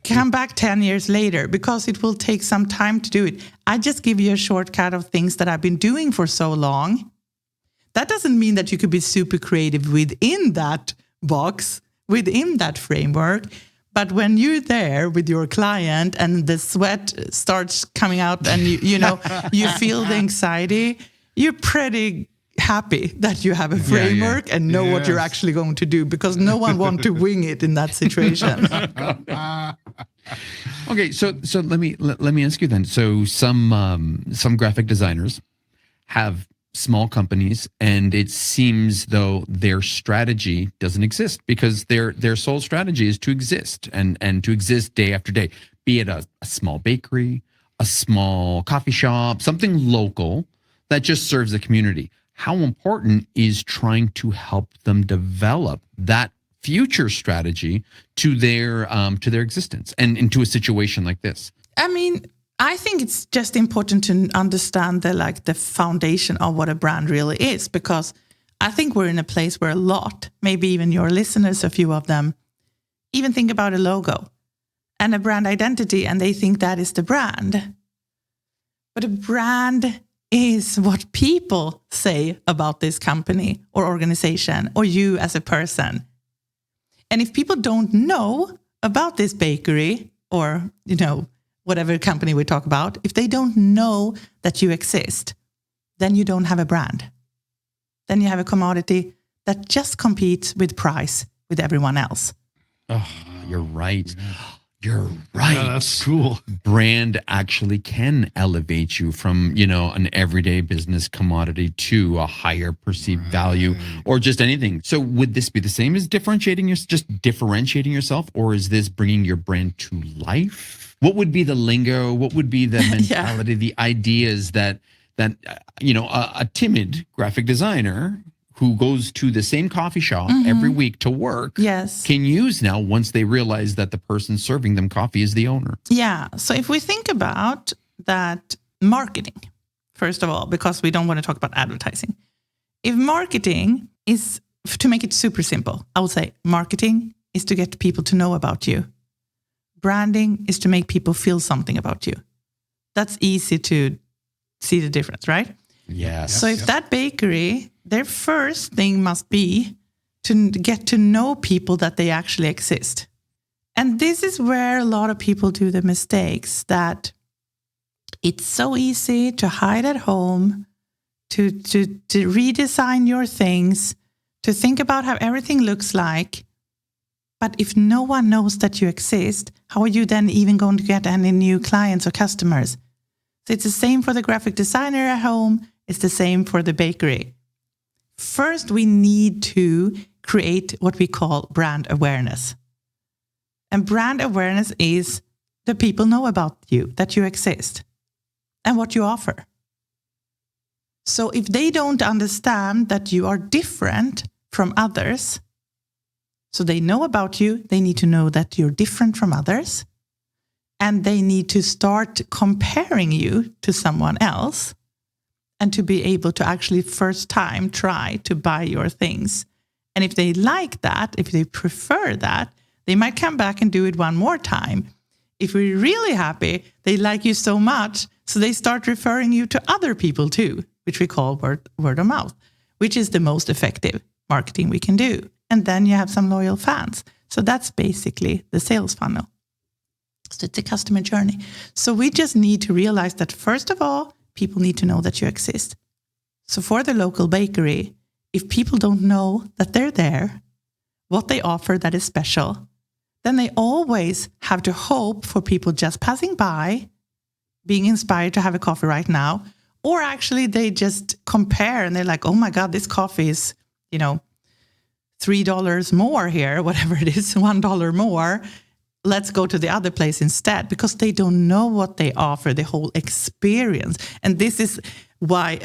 A: Come back 10 years later, because it will take some time to do it. I just give you a shortcut of things that I've been doing for so long. That doesn't mean that you could be super creative within that box, within that framework. But when you're there with your client and the sweat starts coming out and you feel the anxiety, you're pretty happy that you have a framework and know what you're actually going to do, because no one wants to wing it in that situation.
C: Okay, so let me ask you then. So some graphic designers have small companies, and it seems though their strategy doesn't exist, because their sole strategy is to exist and to exist day after day, be it a small bakery, a small coffee shop, something local that just serves the community. How important is trying to help them develop that future strategy to their existence and into a situation like this?
A: I mean, I think it's just important to understand the foundation of what a brand really is, because I think we're in a place where a lot, maybe even your listeners, a few of them, even think about a logo and a brand identity, and they think that is the brand. But a brand is what people say about this company or organization or you as a person. And if people don't know about this bakery or, whatever company we talk about, if they don't know that you exist, then you don't have a brand. then you have a commodity that just competes with price with everyone else.
C: Oh, you're right. You're right.
D: Yeah, that's cool.
C: Brand actually can elevate you from, an everyday business commodity to a higher perceived value or just anything. So would this be the same as differentiating yourself, or is this bringing your brand to life? What would be the lingo? What would be the mentality, the ideas that a timid graphic designer who goes to the same coffee shop every week to work can use now once they realize that the person serving them coffee is the owner?
A: Yeah. So if we think about that marketing, first of all, because we don't want to talk about advertising. If marketing is, to make it super simple, I would say marketing is to get people to know about you. Branding is to make people feel something about you. That's easy to see the difference, right?
C: Yes.
A: So if that bakery, their first thing must be to get to know people that they actually exist. And this is where a lot of people do the mistakes, that it's so easy to hide at home, to redesign your things, to think about how everything looks like. But if no one knows that you exist, how are you then even going to get any new clients or customers? So it's the same for the graphic designer at home. It's the same for the bakery. First, we need to create what we call brand awareness. And brand awareness is the people know about you, that you exist, and what you offer. So if they don't understand that you are different from others, so they know about you, they need to know that you're different from others, and they need to start comparing you to someone else, and to be able to actually first time try to buy your things. And if they like that, if they prefer that, they might come back and do it one more time. If we're really happy, they like you so much, so they start referring you to other people too, which we call word of mouth, which is the most effective marketing we can do. And then you have some loyal fans. So that's basically the sales funnel. So it's a customer journey. So we just need to realize that, first of all, people need to know that you exist. So for the local bakery, if people don't know that they're there, what they offer that is special, then they always have to hope for people just passing by, being inspired to have a coffee right now, or actually they just compare and they're like, oh my God, this coffee is, $3 more here, whatever it is, $1 more. Let's go to the other place instead, because they don't know what they offer, the whole experience. And this is why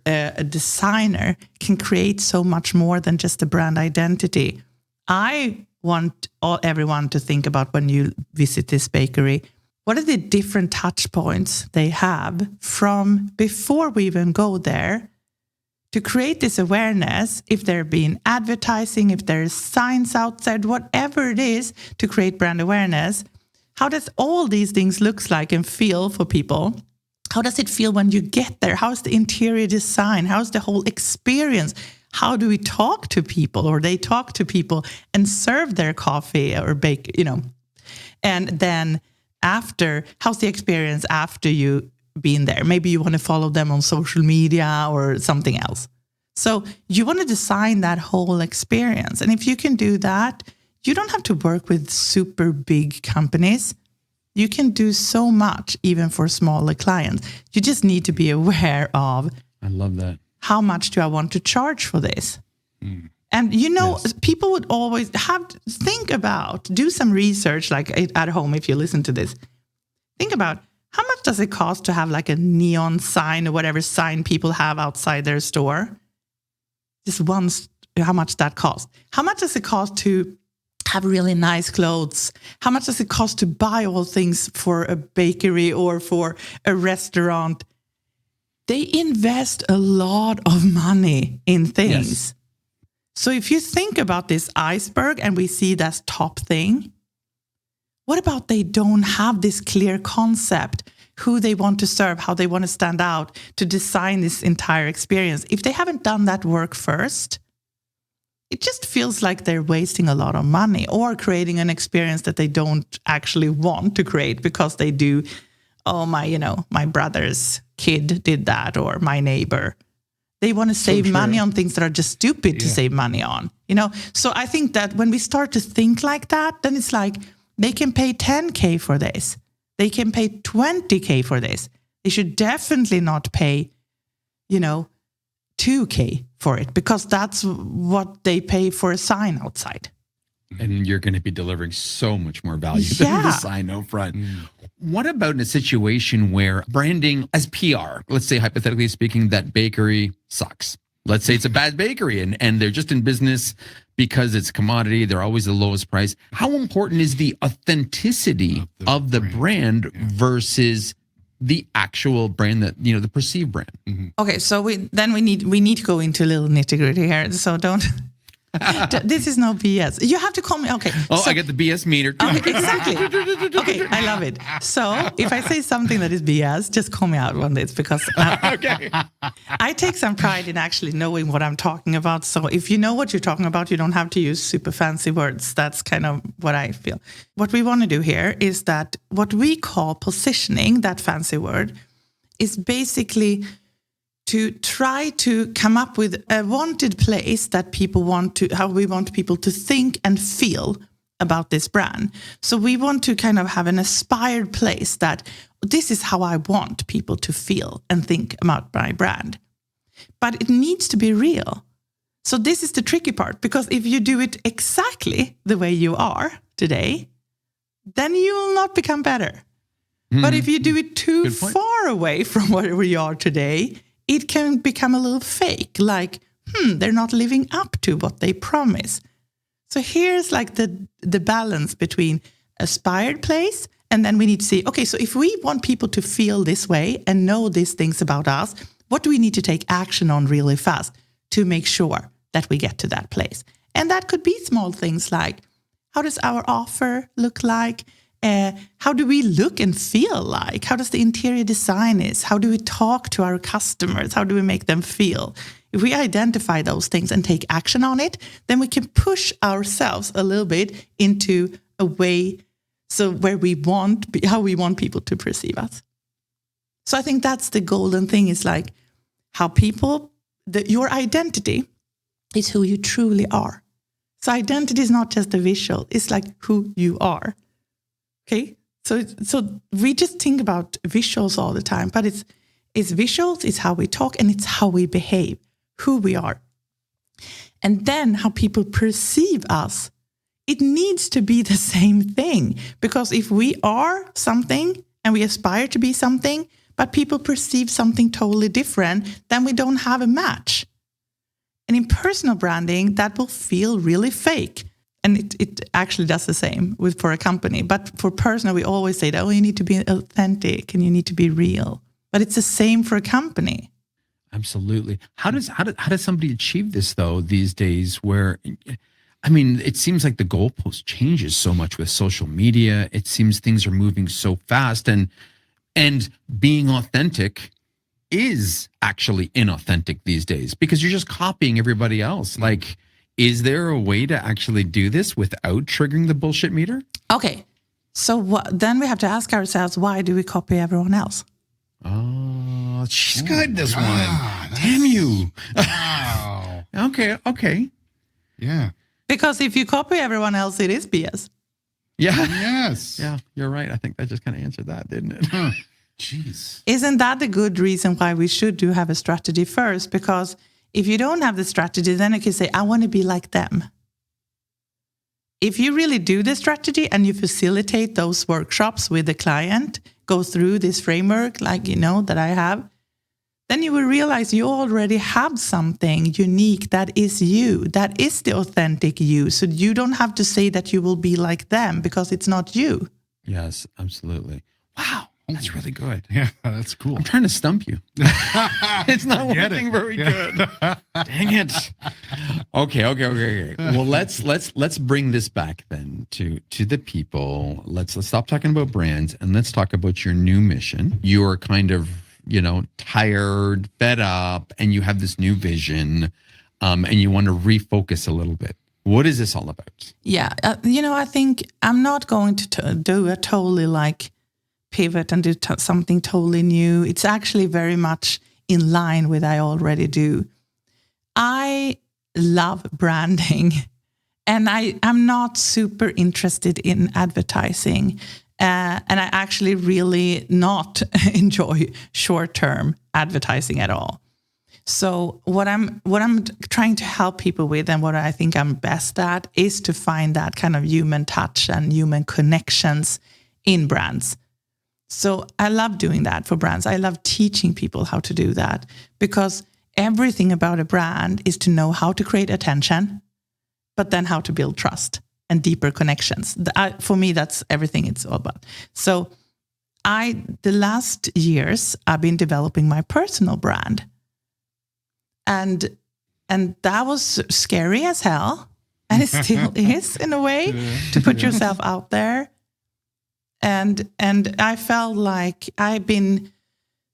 A: a designer can create so much more than just a brand identity. I want everyone to think about, when you visit this bakery, what are the different touch points they have from before we even go there, to create this awareness, if there being advertising, if there's signs outside, whatever it is, to create brand awareness. How does all these things look like and feel for people? How does it feel when you get there? How's the interior design? How's the whole experience? How do we talk to people, or they talk to people and serve their coffee or bake, And then after, how's the experience after you been there? Maybe you want to follow them on social media or something else. So you want to design that whole experience. And if you can do that, you don't have to work with super big companies. You can do so much even for smaller clients. You just need to be aware of,
C: I love that,
A: how much do I want to charge for this? And people would always do some research, like at home, if you listen to this. Think about, how much does it cost to have like a neon sign or whatever sign people have outside their store? Just once, how much that costs? How much does it cost to have really nice clothes? How much does it cost to buy all things for a bakery or for a restaurant? They invest a lot of money in things. Yes. So if you think about this iceberg and we see that top thing, what about they don't have this clear concept, who they want to serve, how they want to stand out, to design this entire experience? If they haven't done that work first, it just feels like they're wasting a lot of money or creating an experience that they don't actually want to create because they do, my brother's kid did that, or my neighbor. They want to save
D: true.
A: money on things that are just stupid to save money on, you know? So I think that when we start to think like that, then it's like they can pay 10K for this. They can pay 20K for this. They should definitely not pay, 2K for it, because that's what they pay for a sign outside.
C: And you're going to be delivering so much more value than the sign out front. What about in a situation where branding as PR, let's say hypothetically speaking, that bakery sucks. Let's say it's a bad bakery and they're just in business because it's commodity. They're always the lowest price. How important is the authenticity of the brand versus the actual brand that, the perceived brand?
A: Okay, so we need to go into a little nitty-gritty here. So don't... This is no BS. You have to call me. Okay.
C: Oh, so, I get the BS meter.
A: Okay, exactly. Okay, I love it. So if I say something that is BS, just call me out on this, because I take some pride in actually knowing what I'm talking about. So if you know what you're talking about, you don't have to use super fancy words. That's kind of what I feel. What we want to do here is that what we call positioning, that fancy word, is basically to try to come up with a wanted place that how we want people to think and feel about this brand. So we want to kind of have an aspired place that this is how I want people to feel and think about my brand. But it needs to be real. So this is the tricky part, because if you do it exactly the way you are today, then you will not become better. But if you do it too far away from where you are today, it can become a little fake, like, they're not living up to what they promise. So here's like the balance between aspired place, and then we need to see, okay, so if we want people to feel this way and know these things about us, what do we need to take action on really fast to make sure that we get to that place? And that could be small things like, how does our offer look like? How do we look and feel like? How does the interior design is? How do we talk to our customers? How do we make them feel? If we identify those things and take action on it, then we can push ourselves a little bit into a way where how we want people to perceive us. So I think that's the golden thing, is like how your identity is who you truly are. So identity is not just a visual, it's like who you are. Okay, so we just think about visuals all the time, but it's visuals, it's how we talk, and it's how we behave, who we are. And then how people perceive us, it needs to be the same thing. Because if we are something and we aspire to be something, but people perceive something totally different, then we don't have a match. And in personal branding, that will feel really fake. And it actually does the same for a company. But for personal, we always say that, you need to be authentic and you need to be real. But it's the same for a company.
C: Absolutely. How does somebody achieve this, though, these days where, it seems like the goalpost changes so much with social media. It seems things are moving so fast, and being authentic is actually inauthentic these days because you're just copying everybody else. Like, is there a way to actually do this without triggering the bullshit meter?
A: Okay. So then we have to ask ourselves, why do we copy everyone else?
C: Oh, she's good, this one.
D: Nice.
C: Damn you.
D: Wow.
C: Okay.
D: Yeah.
A: Because if you copy everyone else, it is BS.
C: Yeah.
D: Yes.
C: Yeah, you're right. I think that just kind of answered that, didn't it?
D: Huh. Jeez.
A: Isn't that a good reason why we should have a strategy first? Because if you don't have the strategy, then you can say, I want to be like them. If you really do the strategy and you facilitate those workshops with the client, go through this framework that I have, then you will realize you already have something unique that is you, that is the authentic you. So you don't have to say that you will be like them because it's not you.
C: Yes, absolutely. Wow. That's really good.
D: Yeah, that's cool.
C: I'm trying to stump you. It's not working very good. Dang it. Okay. Well, let's bring this back then to the people. Let's stop talking about brands and let's talk about your new mission. You're kind of, tired, fed up, and you have this new vision, and you want to refocus a little bit. What is this all about?
A: Yeah, I think I'm not going to do a totally pivot and do something totally new. It's actually very much in line with I already do. I love branding, and I'm not super interested in advertising. And I actually really not enjoy short-term advertising at all. So what I'm trying to help people with, and what I think I'm best at, is to find that kind of human touch and human connections in brands. So I love doing that for brands. I love teaching people how to do that, because everything about a brand is to know how to create attention, but then how to build trust and deeper connections. For me, that's everything it's all about. So the last years, I've been developing my personal brand. And that was scary as hell. And it still is, in a way, to put yourself out there. And I felt like I've been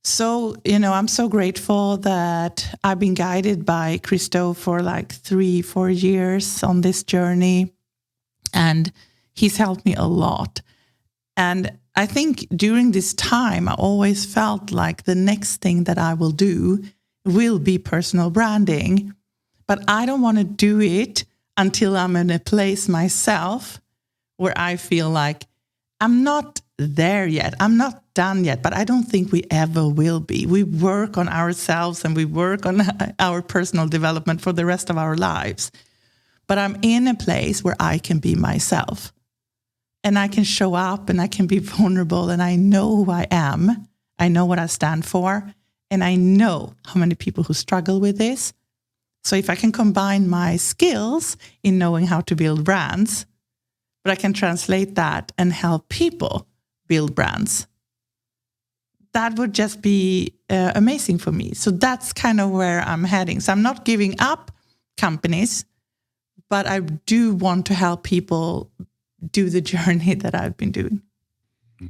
A: so, I'm so grateful that I've been guided by Christo for like 3-4 years on this journey. And he's helped me a lot. And I think during this time, I always felt like the next thing that I will do will be personal branding. But I don't want to do it until I'm in a place myself where I feel like I'm not there yet. I'm not done yet, but I don't think we ever will be. We work on ourselves and we work on our personal development for the rest of our lives. But I'm in a place where I can be myself, and I can show up, and I can be vulnerable, and I know who I am. I know what I stand for, and I know how many people who struggle with this. So if I can combine my skills in knowing how to build brands, but I can translate that and help people build brands, that would just be amazing for me. So that's kind of where I'm heading. So I'm not giving up companies, but I do want to help people do the journey that I've been doing.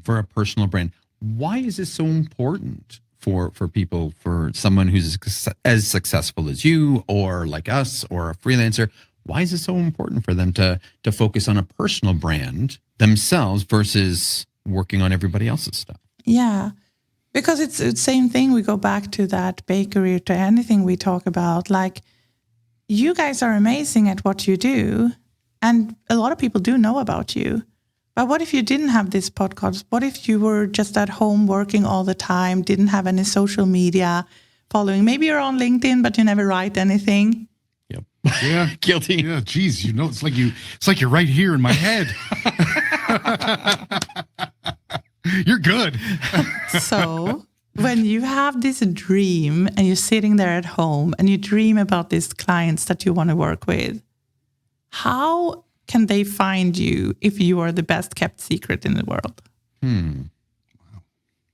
C: For a personal brand, why is this so important for people, for someone who's as successful as you or like us or a freelancer? Why is it so important for them to focus on a personal brand themselves versus working on everybody else's stuff?
A: Yeah, because it's the same thing. We go back to that bakery, to anything we talk about. Like, you guys are amazing at what you do, and a lot of people do know about you. But what if you didn't have this podcast? What if you were just at home working all the time, didn't have any social media following? Maybe you're on LinkedIn, but you never write anything.
C: Yep.
D: Yeah.
C: Guilty.
D: Yeah, geez, it's like you're right here in my head. You're good.
A: So when you have this dream and you're sitting there at home and you dream about these clients that you want to work with, how can they find you if you are the best kept secret in the world?
C: Wow.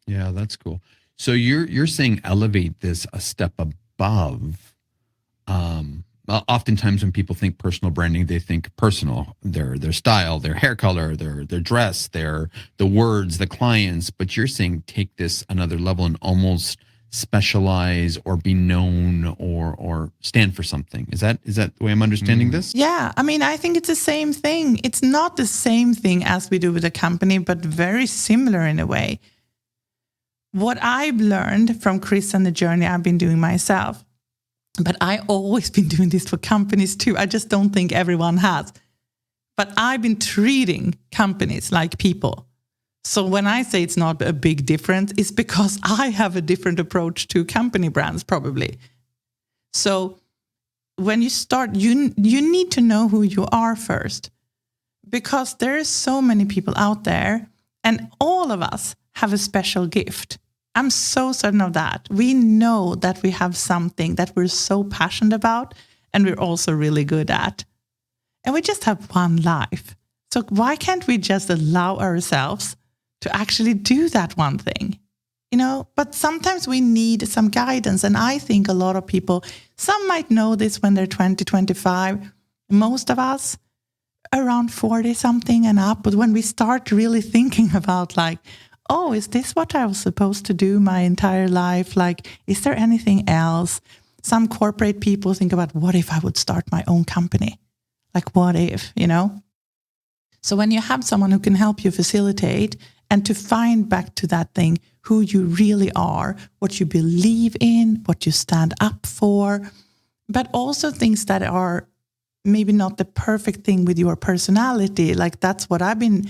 C: Yeah, that's cool. So you're saying elevate this a step above. Oftentimes when people think personal branding, they think personal, their style, their hair color, their dress, the words, the clients. But you're saying take this another level and almost specialize or be known or stand for something. Is that the way I'm understanding this?
A: Yeah. I mean, I think it's the same thing. It's not the same thing as we do with a company, but very similar in a way. What I've learned from Chris and the journey I've been doing myself, but I've always been doing this for companies too. I just don't think everyone has. But I've been treating companies like people. So when I say it's not a big difference, it's because I have a different approach to company brands, probably. So when you start, you need to know who you are first, because there are so many people out there, and all of us have a special gift. I'm so certain of that. We know that we have something that we're so passionate about, and we're also really good at. And we just have one life. So why can't we just allow ourselves to actually do that one thing? But sometimes we need some guidance. And I think a lot of people, some might know this when they're 20, 25. Most of us around 40 something and up. But when we start really thinking about like, oh, is this what I was supposed to do my entire life? Like, is there anything else? Some corporate people think about, what if I would start my own company? Like, what if, So when you have someone who can help you facilitate and to find back to that thing, who you really are, what you believe in, what you stand up for, but also things that are maybe not the perfect thing with your personality. Like that's what I've been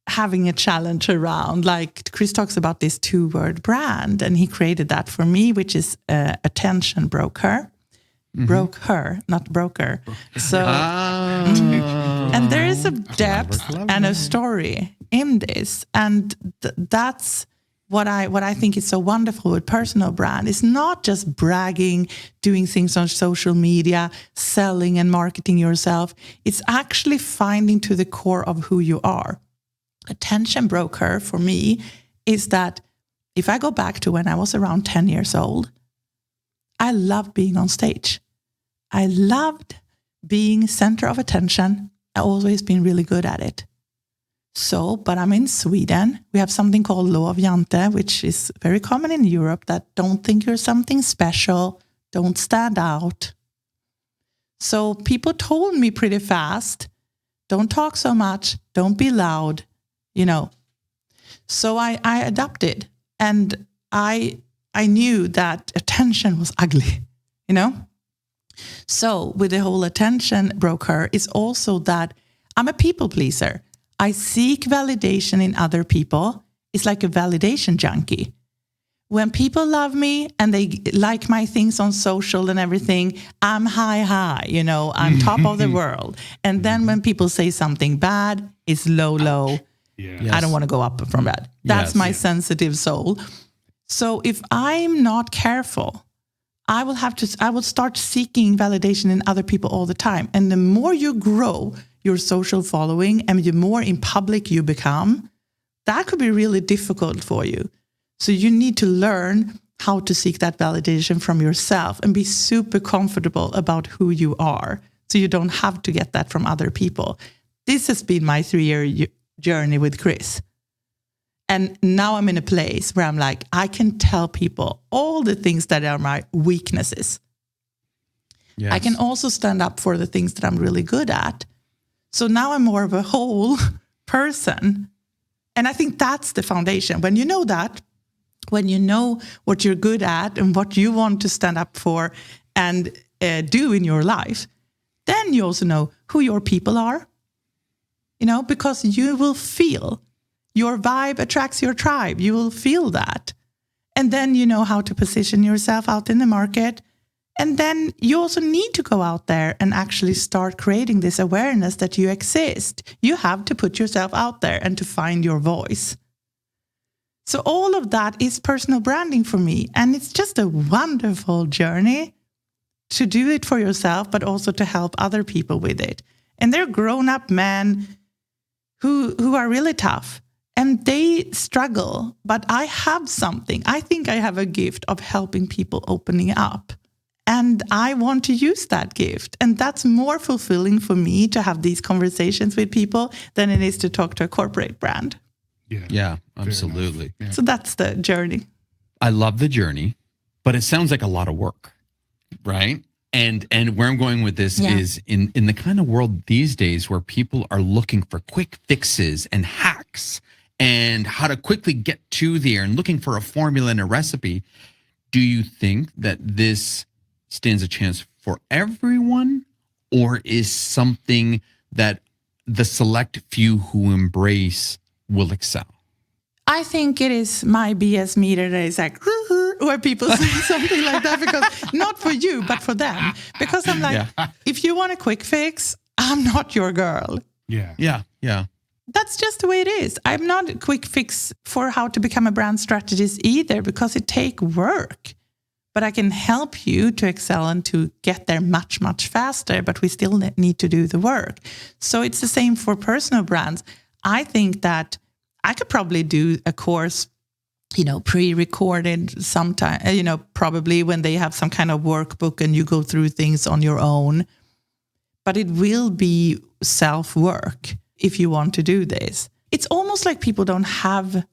A: having a challenge around. Like Chris talks about this 2-word brand, and he created that for me, which is attention broker. Broke her, not broker. So, and there is a depth and a story in this, and that's what I think is so wonderful with personal brand. It's not just bragging, doing things on social media, selling and marketing yourself. It's actually finding to the core of who you are. Attention broker for me is that if I go back to when I was around 10 years old, I loved being on stage. I loved being center of attention. I've always been really good at it. So, but I'm in Sweden. We have something called law of Jante, which is very common in Europe, that don't think you're something special, don't stand out. So people told me pretty fast, don't talk so much, don't be loud, So I adapted, and I knew that attention was ugly, So with the whole attention broker is also that I'm a people pleaser. I seek validation in other people. It's like a validation junkie. When people love me and they like my things on social and everything, I'm high, I'm top of the world. And then when people say something bad, it's low.
D: Yeah.
A: Yes. I don't want to go up from that. That's my sensitive soul. So if I'm not careful, I will start seeking validation in other people all the time. And the more you grow your social following and the more in public you become, that could be really difficult for you. So you need to learn how to seek that validation from yourself and be super comfortable about who you are. So you don't have to get that from other people. This has been my 3-year journey with Chris. And now I'm in a place where I'm like, I can tell people all the things that are my weaknesses. Yes. I can also stand up for the things that I'm really good at. So now I'm more of a whole person. And I think that's the foundation. When you know that, when you know what you're good at and what you want to stand up for and do in your life, then you also know who your people are. Because you will feel your vibe attracts your tribe. You will feel that. And then you know how to position yourself out in the market. And then you also need to go out there and actually start creating this awareness that you exist. You have to put yourself out there and to find your voice. So all of that is personal branding for me. And it's just a wonderful journey to do it for yourself, but also to help other people with it. And they're grown-up men who are really tough. And they struggle, but I have something. I think I have a gift of helping people opening up. And I want to use that gift. And that's more fulfilling for me to have these conversations with people than it is to talk to a corporate brand.
C: Yeah, absolutely.
D: Yeah.
A: So that's the journey.
C: I love the journey, but it sounds like a lot of work, right? And where I'm going with this is in the kind of world these days where people are looking for quick fixes and hacks and how to quickly get to there and looking for a formula and a recipe. Do you think that this stands a chance for everyone, or is something that the select few who embrace will excel?
A: I think it is my BS meter that is like, where people say something like that, because not for you, but for them. Because I'm like, if you want a quick fix, I'm not your girl.
C: Yeah.
A: That's just the way it is. I'm not a quick fix for how to become a brand strategist either, because it takes work. But I can help you to excel and to get there much, much faster, but we still need to do the work. So it's the same for personal brands. I think that I could probably do a course, pre-recorded sometime, probably when they have some kind of workbook and you go through things on your own. But it will be self-work if you want to do this. It's almost like people don't have...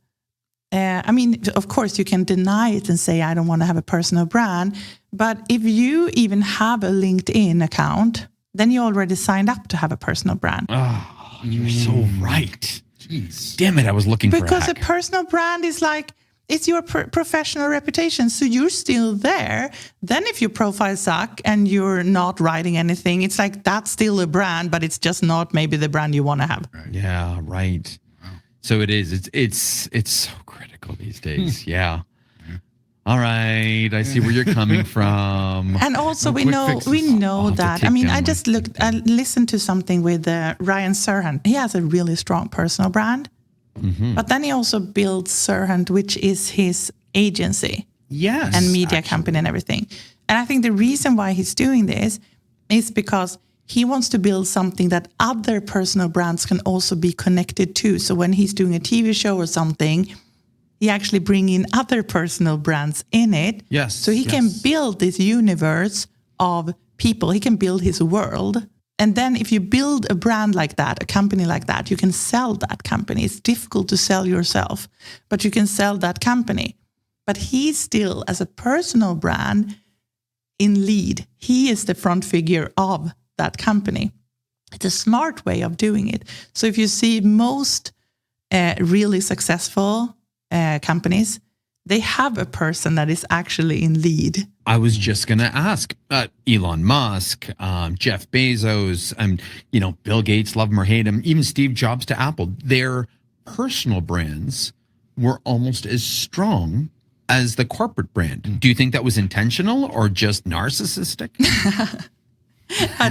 A: of course, you can deny it and say, I don't want to have a personal brand. But if you even have a LinkedIn account, then you already signed up to have a personal brand.
C: Oh, you're so right. Jeez. Damn it, I was looking for a
A: Because
C: hack.
A: a personal brand is like, It's your professional reputation. So you're still there. Then if your profile suck and you're not writing anything, it's like that's still a brand, but it's just not maybe the brand you want to have.
D: Right.
C: Yeah, right. Wow. So it is. It's so critical these days. Yeah. All right, I see where you're coming from.
A: And also, we know that. I mean, I listened to something with Ryan Serhant. He has a really strong personal brand, but then he also built Serhant, which is his agency, and media company and everything. And I think the reason why he's doing this is because he wants to build something that other personal brands can also be connected to. So when he's doing a TV show or something, he actually bring in other personal brands in it.
C: Yes.
A: So he can build this universe of people. He can build his world. And then if you build a brand like that, a company like that, you can sell that company. It's difficult to sell yourself, but you can sell that company. But he's still, as a personal brand, in lead. He is the front figure of that company. It's a smart way of doing it. So if you see most really successful companies, they have a person that is actually in lead.
C: I was just going to ask Elon Musk, Jeff Bezos, Bill Gates, love him or hate him, even Steve Jobs to Apple. Their personal brands were almost as strong as the corporate brand. Do you think that was intentional or just narcissistic?
A: I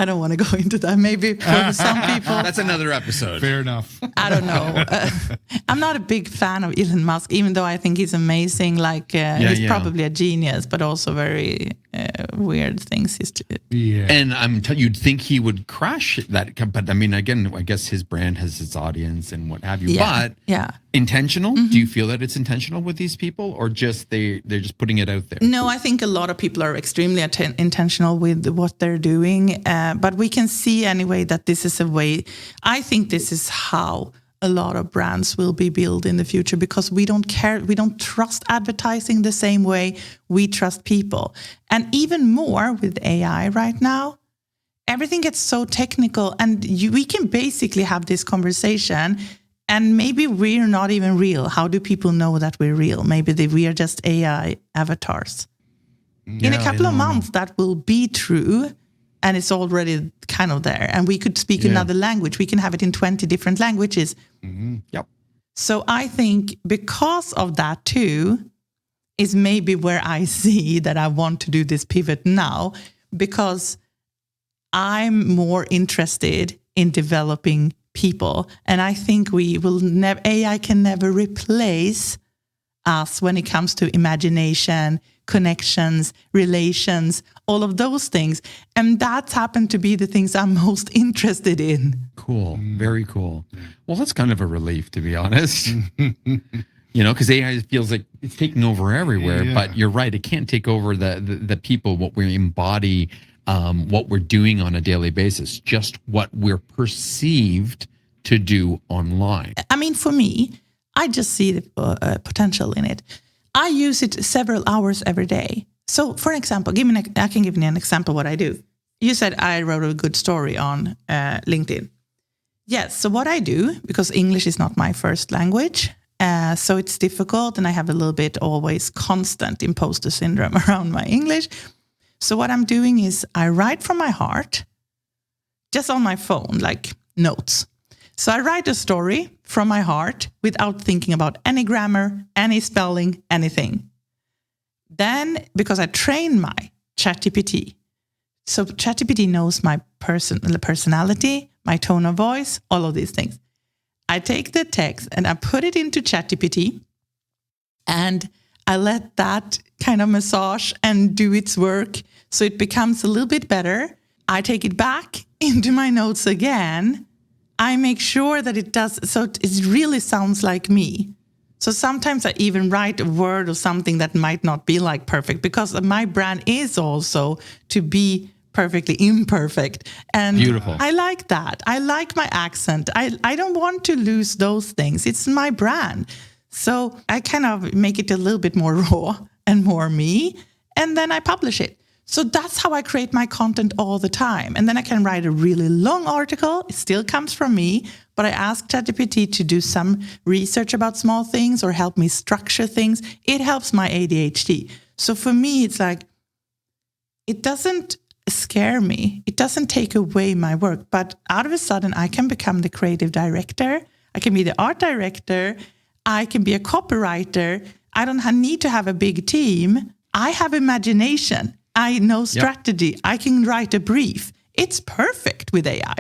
A: don't want to go into that. Maybe for some people.
C: That's another episode.
D: Fair enough.
A: I don't know. I'm not a big fan of Elon Musk, even though I think he's amazing. He's probably a genius, but also very weird things.
C: And you'd think he would crash that. But I mean, again, I guess his brand has its audience and what have you.
A: Yeah.
C: But intentional? Do you feel that it's intentional with these people, or just they're just putting it out there?
A: No, I think a lot of people are extremely intentional with what they're doing. But we can see anyway that this is a way. I think this is how a lot of brands will be built in the future, because we don't care. We don't trust advertising the same way we trust people. And even more with AI right now, everything gets so technical, and we can basically have this conversation. And maybe we're not even real. How do people know that we're real? Maybe we are just AI avatars. In a couple of months, that will be true. And it's already kind of there. And we could speak another language. We can have it in 20 different languages.
C: Mm-hmm. Yep.
A: So I think because of that too, is maybe where I see that I want to do this pivot now, because I'm more interested in developing people. And I think AI can never replace us when it comes to imagination, connections, relations, all of those things. And that's happened to be the things I'm most interested in.
C: Cool. Very cool. Well, that's kind of a relief, to be honest. Because AI feels like it's taking over everywhere. Yeah. But you're right. It can't take over the people, what we embody, what we're doing on a daily basis, just what we're perceived to do online.
A: I mean, for me, I just see the potential in it. I use it several hours every day. So, for example, I can give you an example what I do. You said I wrote a good story on LinkedIn. Yes, so what I do, because English is not my first language, so it's difficult, and I have a little bit always constant imposter syndrome around my English. So what I'm doing is I write from my heart, just on my phone, like notes. So I write a story from my heart without thinking about any grammar, any spelling, anything. Then, because I train my ChatGPT, so ChatGPT knows my personality, my tone of voice, all of these things. I take the text and I put it into ChatGPT, and I let that kind of massage and do its work so it becomes a little bit better. I take it back into my notes again. I make sure that it does, so it really sounds like me. So sometimes I even write a word or something that might not be like perfect, because my brand is also to be perfectly imperfect. And
C: beautiful.
A: I like that. I like my accent. I don't want to lose those things. It's my brand. So I kind of make it a little bit more raw and more me, and then I publish it. So that's how I create my content all the time. And then I can write a really long article. It still comes from me, but I ask ChatGPT to do some research about small things or help me structure things. It helps my ADHD. So for me, it's like, it doesn't scare me. It doesn't take away my work, but out of a sudden I can become the creative director. I can be the art director. I can be a copywriter. I don't need to have a big team. I have imagination. I know strategy. Yep. I can write a brief. It's perfect with AI.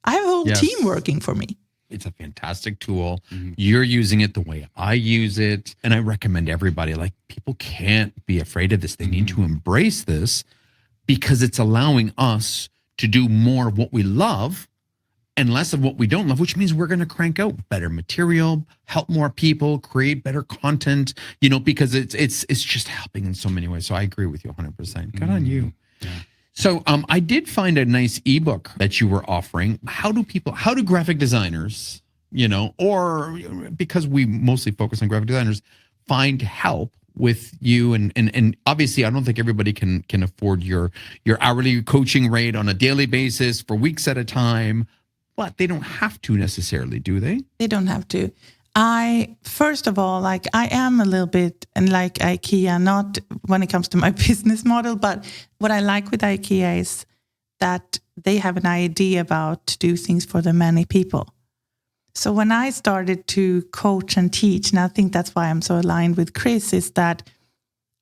A: I have a whole team working for me.
C: It's a fantastic tool. You're using it the way I use it. And I recommend everybody, like, people can't be afraid of this. They need to embrace this because it's allowing us to do more of what we love and less of what we don't love, which means we're going to crank out better material, help more people, create better content, because it's just helping in so many ways. So I agree with you 100%. Good on you. Yeah. So I did find a nice ebook that you were offering. How do graphic designers, or because we mostly focus on graphic designers, find help with you? And obviously I don't think everybody can afford your hourly coaching rate on a daily basis for weeks at a time, but they don't have to necessarily, do they?
A: They don't have to. First of all, I am a little bit like IKEA, not when it comes to my business model, but what I like with IKEA is that they have an idea about to do things for the many people. So when I started to coach and teach, and I think that's why I'm so aligned with Chris, is that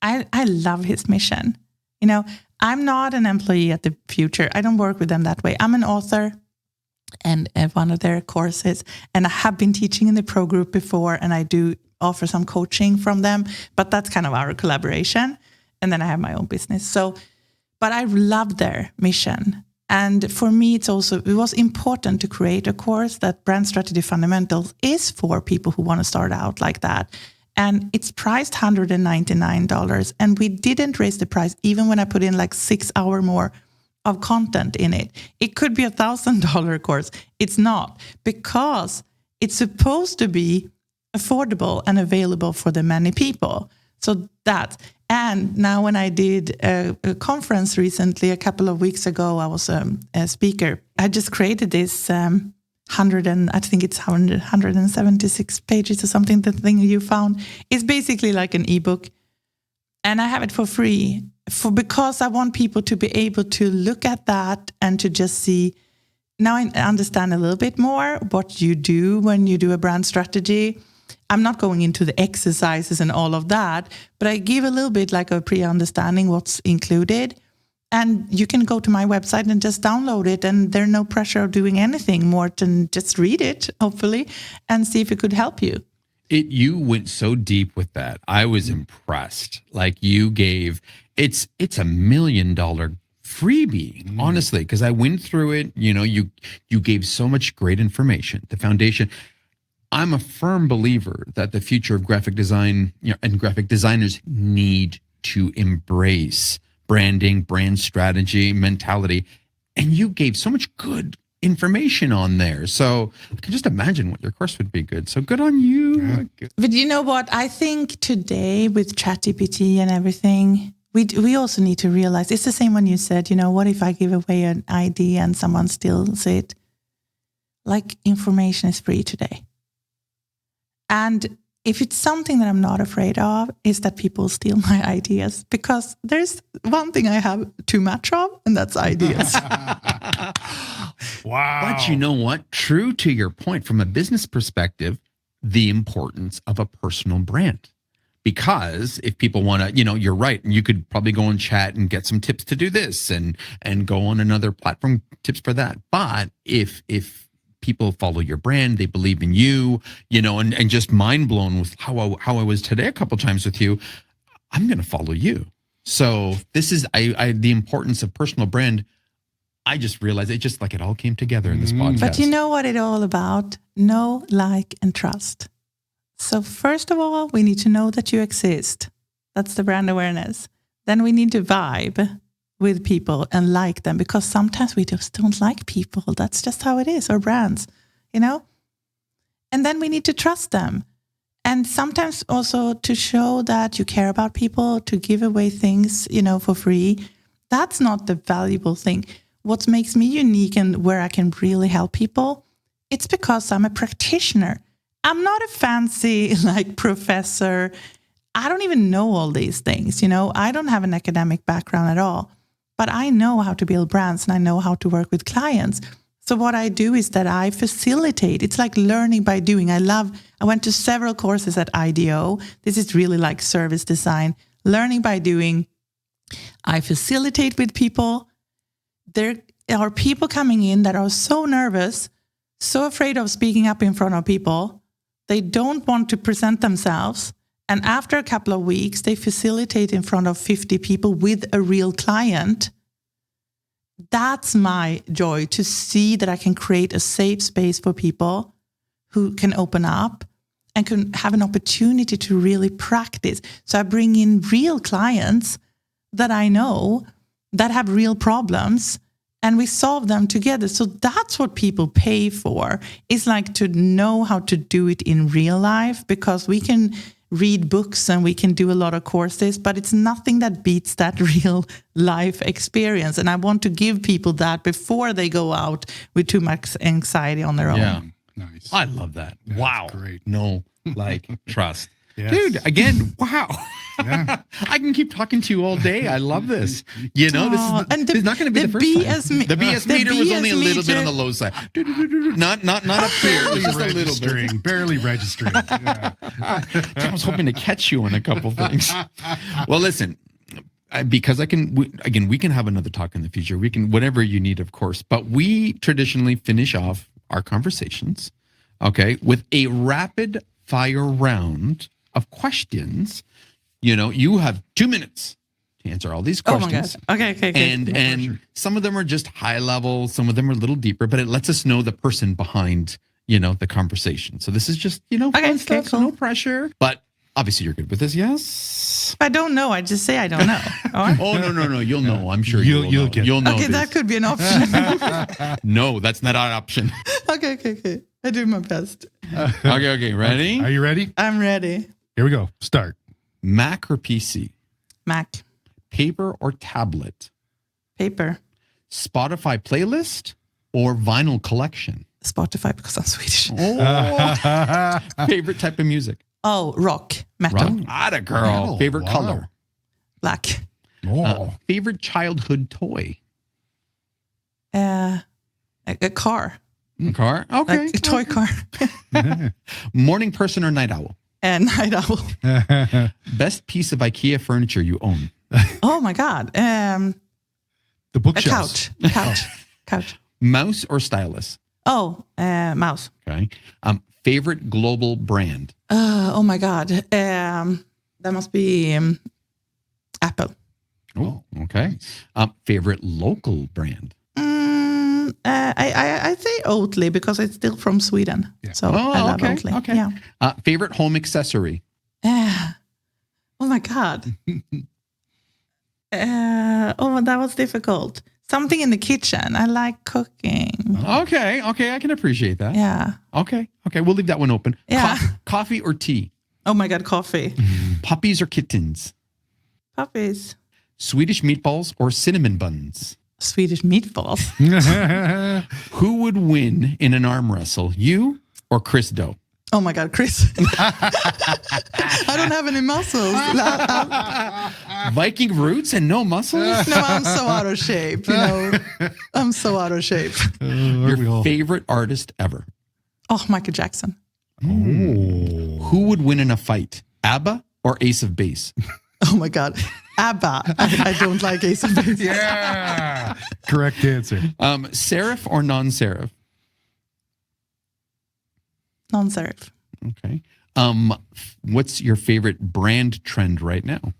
A: I love his mission. I'm not an employee at the Future. I don't work with them that way. I'm an author and one of their courses, and I have been teaching in the pro group before, and I do offer some coaching from them, but that's kind of our collaboration. And then I have my own business. But I love their mission. And for me, it was important to create a course that Brand Strategy Fundamentals is for people who want to start out like that. And it's priced $199. And we didn't raise the price even when I put in 6 hours more of content in it. It could be $1,000 course. It's not, because it's supposed to be affordable and available for the many people. So and now when I did a conference recently, a couple of weeks ago, I was a speaker. I just created this 176 pages or something, the thing you found. It's basically like an ebook. And I have it for free because I want people to be able to look at that and to just see. Now I understand a little bit more what you do when you do a brand strategy. I'm not going into the exercises and all of that, but I give a little bit a pre-understanding what's included. And you can go to my website and just download it, and there's no pressure of doing anything more than just read it, hopefully, and see if it could help you.
C: You went so deep with that. I was impressed. You gave, it's $1 million freebie, honestly, because I went through it. You gave so much great information, the foundation. I'm a firm believer that the future of graphic design and graphic designers need to embrace branding, brand strategy, mentality. And you gave so much good information on there. So I can just imagine what your course would be good. So good on you.
A: Yeah. But you know what? I think today with ChatGPT and everything, we also need to realize it's the same when you said, what if I give away an idea and someone steals it? Information is free today. And if it's something that I'm not afraid of, is that people steal my ideas, because there's one thing I have too much of, and that's ideas.
D: Wow.
C: But you know what? True to your point, from a business perspective, the importance of a personal brand. Because if people want to, you're right. And you could probably go and chat and get some tips to do this and go on another platform, tips for that. But if people follow your brand, they believe in you, and just mind blown with how I was today a couple times with you, I'm going to follow you. So this is the importance of personal brand. I just realized it all came together in this podcast.
A: But you know what it's all about? Know, like, and trust. So first of all, we need to know that you exist. That's the brand awareness. Then we need to vibe with people and like them, because sometimes we just don't like people. That's just how it is, or brands, And then we need to trust them. And sometimes also to show that you care about people, to give away things, for free, That's not the valuable thing. What makes me unique and where I can really help people, it's because I'm a practitioner. I'm not a fancy like professor. I don't even know all these things. I don't have an academic background at all, but I know how to build brands and I know how to work with clients. So what I do is that I facilitate. It's like learning by doing. I went to several courses at IDEO. This is really like service design, learning by doing. I facilitate with people. There are people coming in that are so nervous, so afraid of speaking up in front of people. They don't want to present themselves. And after a couple of weeks, they facilitate in front of 50 people with a real client. That's my joy, to see that I can create a safe space for people who can open up and can have an opportunity to really practice. So I bring in real clients that I know that have real problems, and we solve them together. So that's what people pay for. It's like to know how to do it in real life, because we can read books and we can do a lot of courses, but it's nothing that beats that real life experience. And I want to give people that before they go out with too much anxiety on their own.
C: Yeah.
D: Nice.
C: I love that.
D: Yeah,
C: wow.
D: great.
C: No, trust.
D: Yes.
C: Dude, again, wow.
D: Yeah.
C: I can keep talking to you all day. I love this. This is not going to be the first time. The BS meter was only a little bit on the low side. Not up here. It was just a little bit.
D: Barely registering. Yeah.
C: I was hoping to catch you on a couple things. Well, listen, because we can have another talk in the future. We can, whatever you need, of course. But we traditionally finish off our conversations, okay, with a rapid fire round of questions. You have 2 minutes to answer all these questions.
A: Oh my God. Okay.
C: And some of them are just high level, some of them are a little deeper, but it lets us know the person behind, the conversation. So this is just, fun stuff, so no pressure. But obviously you're good with this, yes?
A: If I don't know, I just say I don't know.
C: Oh, no. You'll know. I'm sure
D: you'll get it.
C: You'll know.
A: Okay,
C: this.
A: that could be an option.
C: No, that's not an option.
A: Okay. I do my best.
C: Okay. Ready?
D: Are you ready?
A: I'm ready.
D: Here we go. Start.
C: Mac or PC?
A: Mac.
C: Paper or tablet?
A: Paper.
C: Spotify playlist or vinyl collection?
A: Spotify, because I'm Swedish.
C: Oh. Favorite type of music?
A: Oh, rock. Metal.
C: Atta girl.
D: Oh,
C: Favorite
D: wow.
C: color?
A: Black.
C: Favorite childhood toy?
A: A car.
C: Car? Okay.
A: Like a toy car.
C: Morning person or night owl?
A: And night owl.
C: Best piece of IKEA furniture you own?
A: Oh my God.
D: The
A: A
D: bookshelves.
A: Couch.
C: Mouse or stylus?
A: Oh, mouse.
C: Okay. Favorite global brand?
A: Oh my God. That must be Apple.
C: Oh, okay. Favorite local brand?
A: I say Oatly because it's still from Sweden. Yeah. So I love Oatly.
C: Okay.
A: Yeah.
C: Favorite home accessory?
A: Oh my God. That was difficult. Something in the kitchen. I like cooking.
C: Okay. I can appreciate that.
A: Yeah.
C: Okay. We'll leave that one open.
A: Yeah.
C: Coffee or tea?
A: Oh my God, coffee.
C: Puppies or kittens?
A: Puppies.
C: Swedish meatballs or cinnamon buns?
A: Swedish meatballs.
C: Who would win in an arm wrestle, you or Chris Doe?
A: Oh my God, Chris. I don't have any muscles.
C: Viking roots and no muscles?
A: No, I'm so out of shape. I'm so out of shape.
C: Your favorite artist ever?
A: Oh, Michael Jackson.
C: Who would win in a fight, ABBA or Ace of Base?
A: Oh my God. ABBA. I don't like Ace of Base.
D: Yeah. Correct answer.
C: Serif or non-serif?
A: Non-serif.
C: Okay. What's your favorite brand trend right now?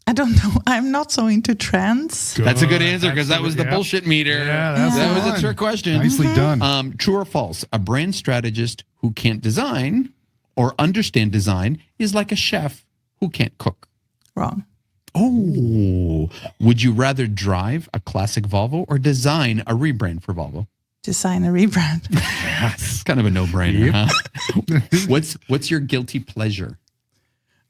A: I don't know. I'm not so into trends.
D: Good.
C: That's a good answer because that was the
D: Yeah.
C: bullshit meter.
D: Yeah, that's
C: that
D: the
C: was a
D: one.
C: trick question.
D: Nicely done.
C: True or false? A brand strategist who can't design or understand design is like a chef who can't cook.
A: Wrong.
C: Oh, would you rather drive a classic Volvo or design a rebrand for Volvo?
A: Design a rebrand.
C: It's kind of a no-brainer, huh? What's your guilty pleasure?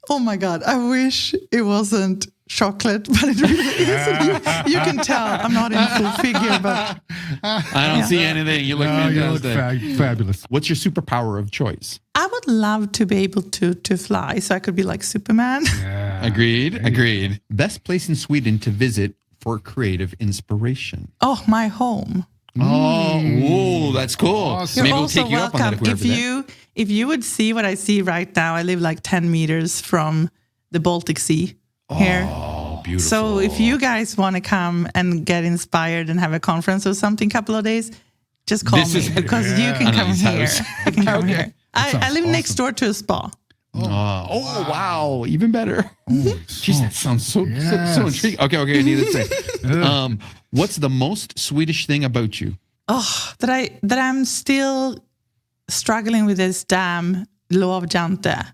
A: Oh my God. I wish it wasn't chocolate, but it really isn't. You can tell I'm not in full figure, but
C: I don't see anything. You look fantastic.
D: You look fabulous.
C: What's your superpower of choice?
A: I would love to be able to fly, so I could be like Superman.
D: Yeah.
C: Agreed. Best place in Sweden to visit for creative inspiration?
A: Oh, my home.
C: Oh, that's cool.
D: Awesome.
C: Maybe
A: You're
C: we'll
A: also
C: take you up on that
A: welcome.
C: if we're ever there.
A: If you would see what I see right now, I live like 10 meters from the Baltic Sea here.
C: Oh, beautiful.
A: So if you guys want to come and get inspired and have a conference or something, couple of days, just call
C: This
A: me
C: is-
A: because you can come
C: Anneli's
A: here.
C: house.
A: You can come here. I
D: sounds
A: live next
D: awesome.
A: door to a spa.
C: Wow. Even better. Jeez, that sounds so intriguing. Okay, I need to say. What's the most Swedish thing about you?
A: Oh, that I'm still struggling with this damn lovjante.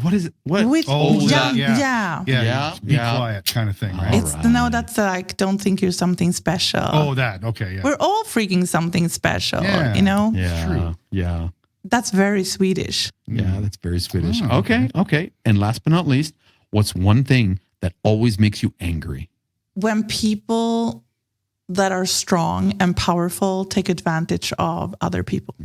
C: What is it? What?
A: With
C: that-
A: yeah.
C: Yeah,
D: Be
C: yeah.
D: quiet kind of thing, right?
A: It's no, that's like don't think you're something special.
D: Oh, that. Okay, yeah.
A: We're all freaking something special,
D: Yeah.
A: you know?
C: Yeah.
D: True.
C: Yeah.
A: That's very Swedish.
C: Yeah, that's very Swedish.
D: Oh,
C: Okay. And last but not least, what's one thing that always makes you angry?
A: When people that are strong and powerful take advantage of other people.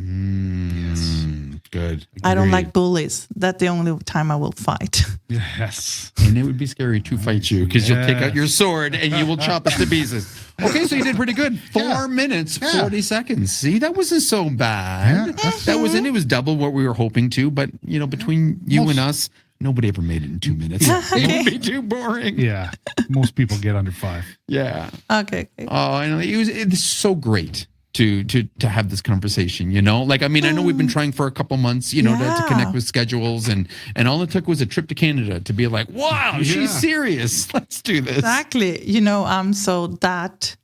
C: Good.
A: I don't
C: Agreed.
A: like bullies. That's the only time I will fight.
D: Yes.
C: And it would be scary to fight you because you'll take
D: Yes.
C: out your sword and you will chop us to pieces. Okay, so you did pretty good. 4 minutes, 40 seconons. See, that wasn't so bad.
D: Yeah,
C: It was double what we were hoping to, but you know, between you and us, nobody ever made it in 2 minutes. It would be too boring.
D: Yeah. Most people get under 5.
C: Yeah.
A: Okay.
C: Oh, I know. It's so great to have this conversation, you know? Like, I mean, I know we've been trying for a couple months, you know, to
A: Yeah.
C: connect with schedules and all it took was a trip to Canada to be like, wow, she's serious. Let's do this.
A: Exactly. You know, so that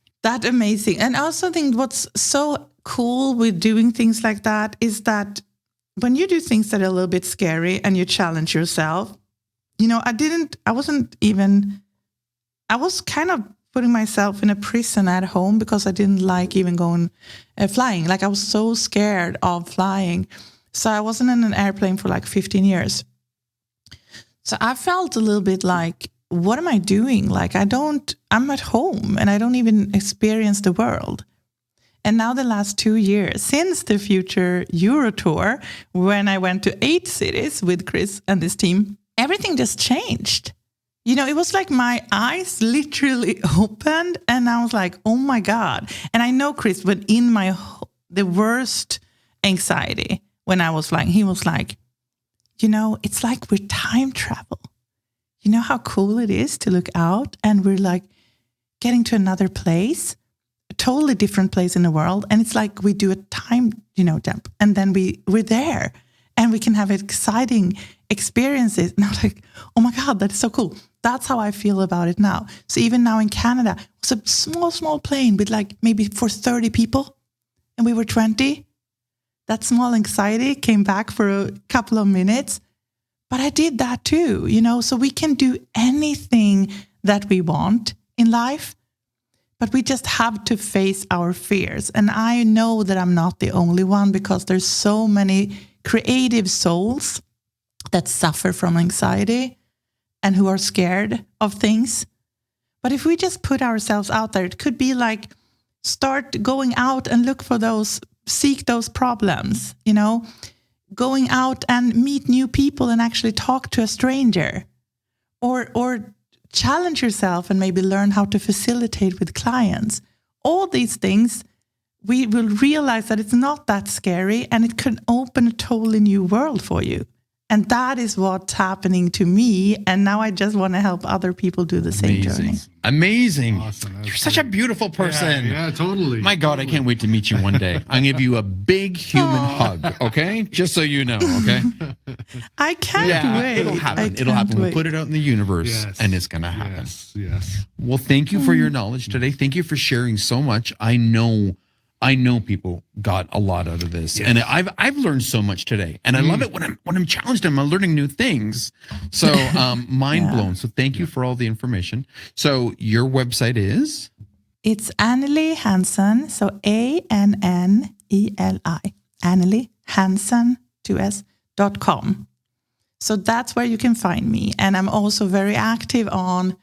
A: amazing. And I also think what's so cool with doing things like that is that when you do things that are a little bit scary and you challenge yourself, you know, I was kind of putting myself in a prison at home because I didn't like even going flying. Like I was so scared of flying. So I wasn't in an airplane for like 15 years. So I felt a little bit like, what am I doing? Like I'm at home and I don't even experience the world. And now the last 2 years, since the Future Euro Tour, when I went to 8 cities with Chris and this team, everything just changed. You know, it was like my eyes literally opened and I was like, oh my God. And I know Chris, but in the worst anxiety when I was flying, he was like, you know, it's like we're time travel. You know how cool it is to look out and we're like getting to another place, a totally different place in the world. And it's like we do a time, jump and then we're there and we can have exciting experiences. And I'm like, oh my God, that's so cool. That's how I feel about it now. So even now in Canada, it was a small plane with like maybe for 30 people and we were 20. That small anxiety came back for a couple of minutes. But I did that too, so we can do anything that we want in life, but we just have to face our fears. And I know that I'm not the only one because there's so many creative souls that suffer from anxiety and who are scared of things. But if we just put ourselves out there, it could be like start going out and seek those problems, going out and meet new people and actually talk to a stranger or challenge yourself and maybe learn how to facilitate with clients. All these things, we will realize that it's not that scary and it can open a totally new world for you. And that is what's happening to me. And now I just want to help other people do the same journey.
C: Amazing.
D: Awesome. That's
C: You're such a beautiful person.
D: Yeah, totally.
C: My God, I can't wait to meet you one day. I'm going to give you a big human hug, okay? Just so you know, okay?
A: I can't wait.
C: It'll happen.
A: I
C: It'll happen.
A: can't
C: We'll
A: wait.
C: put it out in the universe,
D: Yes.
C: and it's going to happen.
D: Yes.
C: Well, thank you for your knowledge today. Thank you for sharing so much. I know people got a lot out of this, and I've learned so much today, and I love it when I'm challenged and I'm learning new things. So mind blown. So thank you for all the information. So your website is
A: It's Anneli Hansson, so ANNELI, Anneli Hansson, 2s.com. So that's where you can find me. And I'm also very active on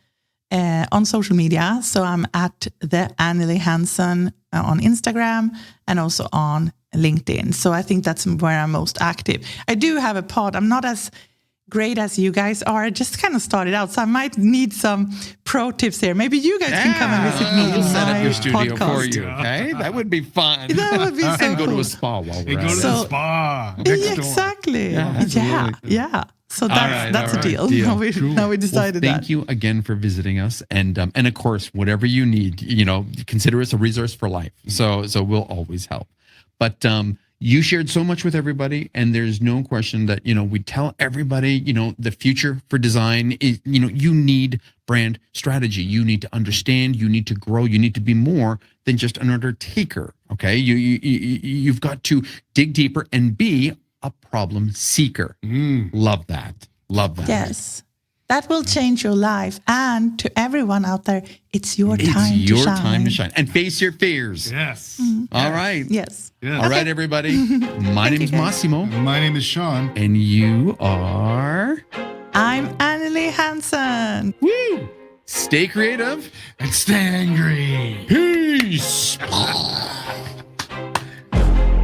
A: on social media. So I'm at the Anneli Hansson on Instagram and also on LinkedIn. So I think that's where I'm most active. I do have a pod. I'm not as great as you guys are. I just kind of started out, so I might need some pro tips here. Maybe you guys can come and visit me in
C: We'll set up
A: my
C: your studio
A: podcast.
C: for you, okay? That would be fun.
A: That would be so
C: And go to
A: cool.
C: a spa while we're
D: Go
C: at
D: to
C: it.
D: the spa next door.
A: Exactly.
C: Yeah,
A: Yeah,
C: absolutely.
A: yeah. So that's
C: all
A: a deal.
C: deal.
A: Now we decided
C: Thank
A: that.
C: you again for visiting us, and of course, whatever you need, consider us a resource for life. So we'll always help. But you shared so much with everybody, and there's no question that we tell everybody, the future for design is, you need brand strategy. You need to understand. You need to grow. You need to be more than just an undertaker. Okay, you've got to dig deeper and be a problem seeker. Love that. Love that.
A: Yes. That will change your life. And to everyone out there, it's your time to shine.
C: It's your time to shine. And face your fears.
D: Yes.
C: All right.
A: Yes.
D: Yes.
C: All right, everybody. My name is
A: guys.
C: Massimo.
D: My name is Sean.
C: And you are...
A: I'm Anneli Hansson.
C: Woo! Stay creative.
D: And stay angry.
C: Peace.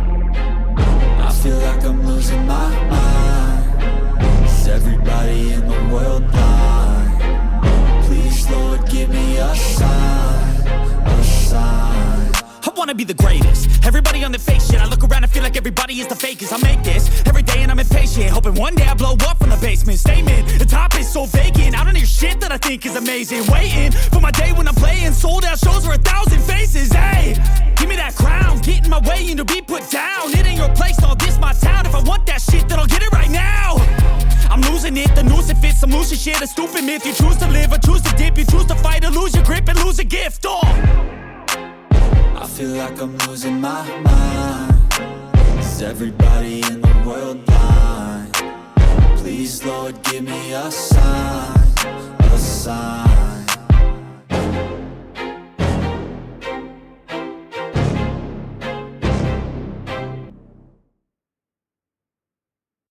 F: I feel like I'm losing my mind. Is everybody in the world blind? Please, Lord, give me a sign, a sign.
G: I wanna be the greatest. Everybody on the fake shit. I look around and feel like everybody is the fakest. I make this every day and I'm impatient, hoping one day I blow up from the basement. Statement, the top is so vacant. I don't hear shit that I think is amazing. Waiting for my day when I'm playing sold out shows for 1,000 faces. Hey, give me that crown, get in my way and to be put down. It ain't your place, all this my town. If I want that shit, then I'll get it right now. I'm losing it, the noose it fits. I'm losing shit, a stupid myth. You choose to live or choose to dip. You choose to fight or lose your grip and lose a gift.
F: I feel like I'm losing my mind. Is everybody in the world blind? Please, Lord, give me a sign, a sign.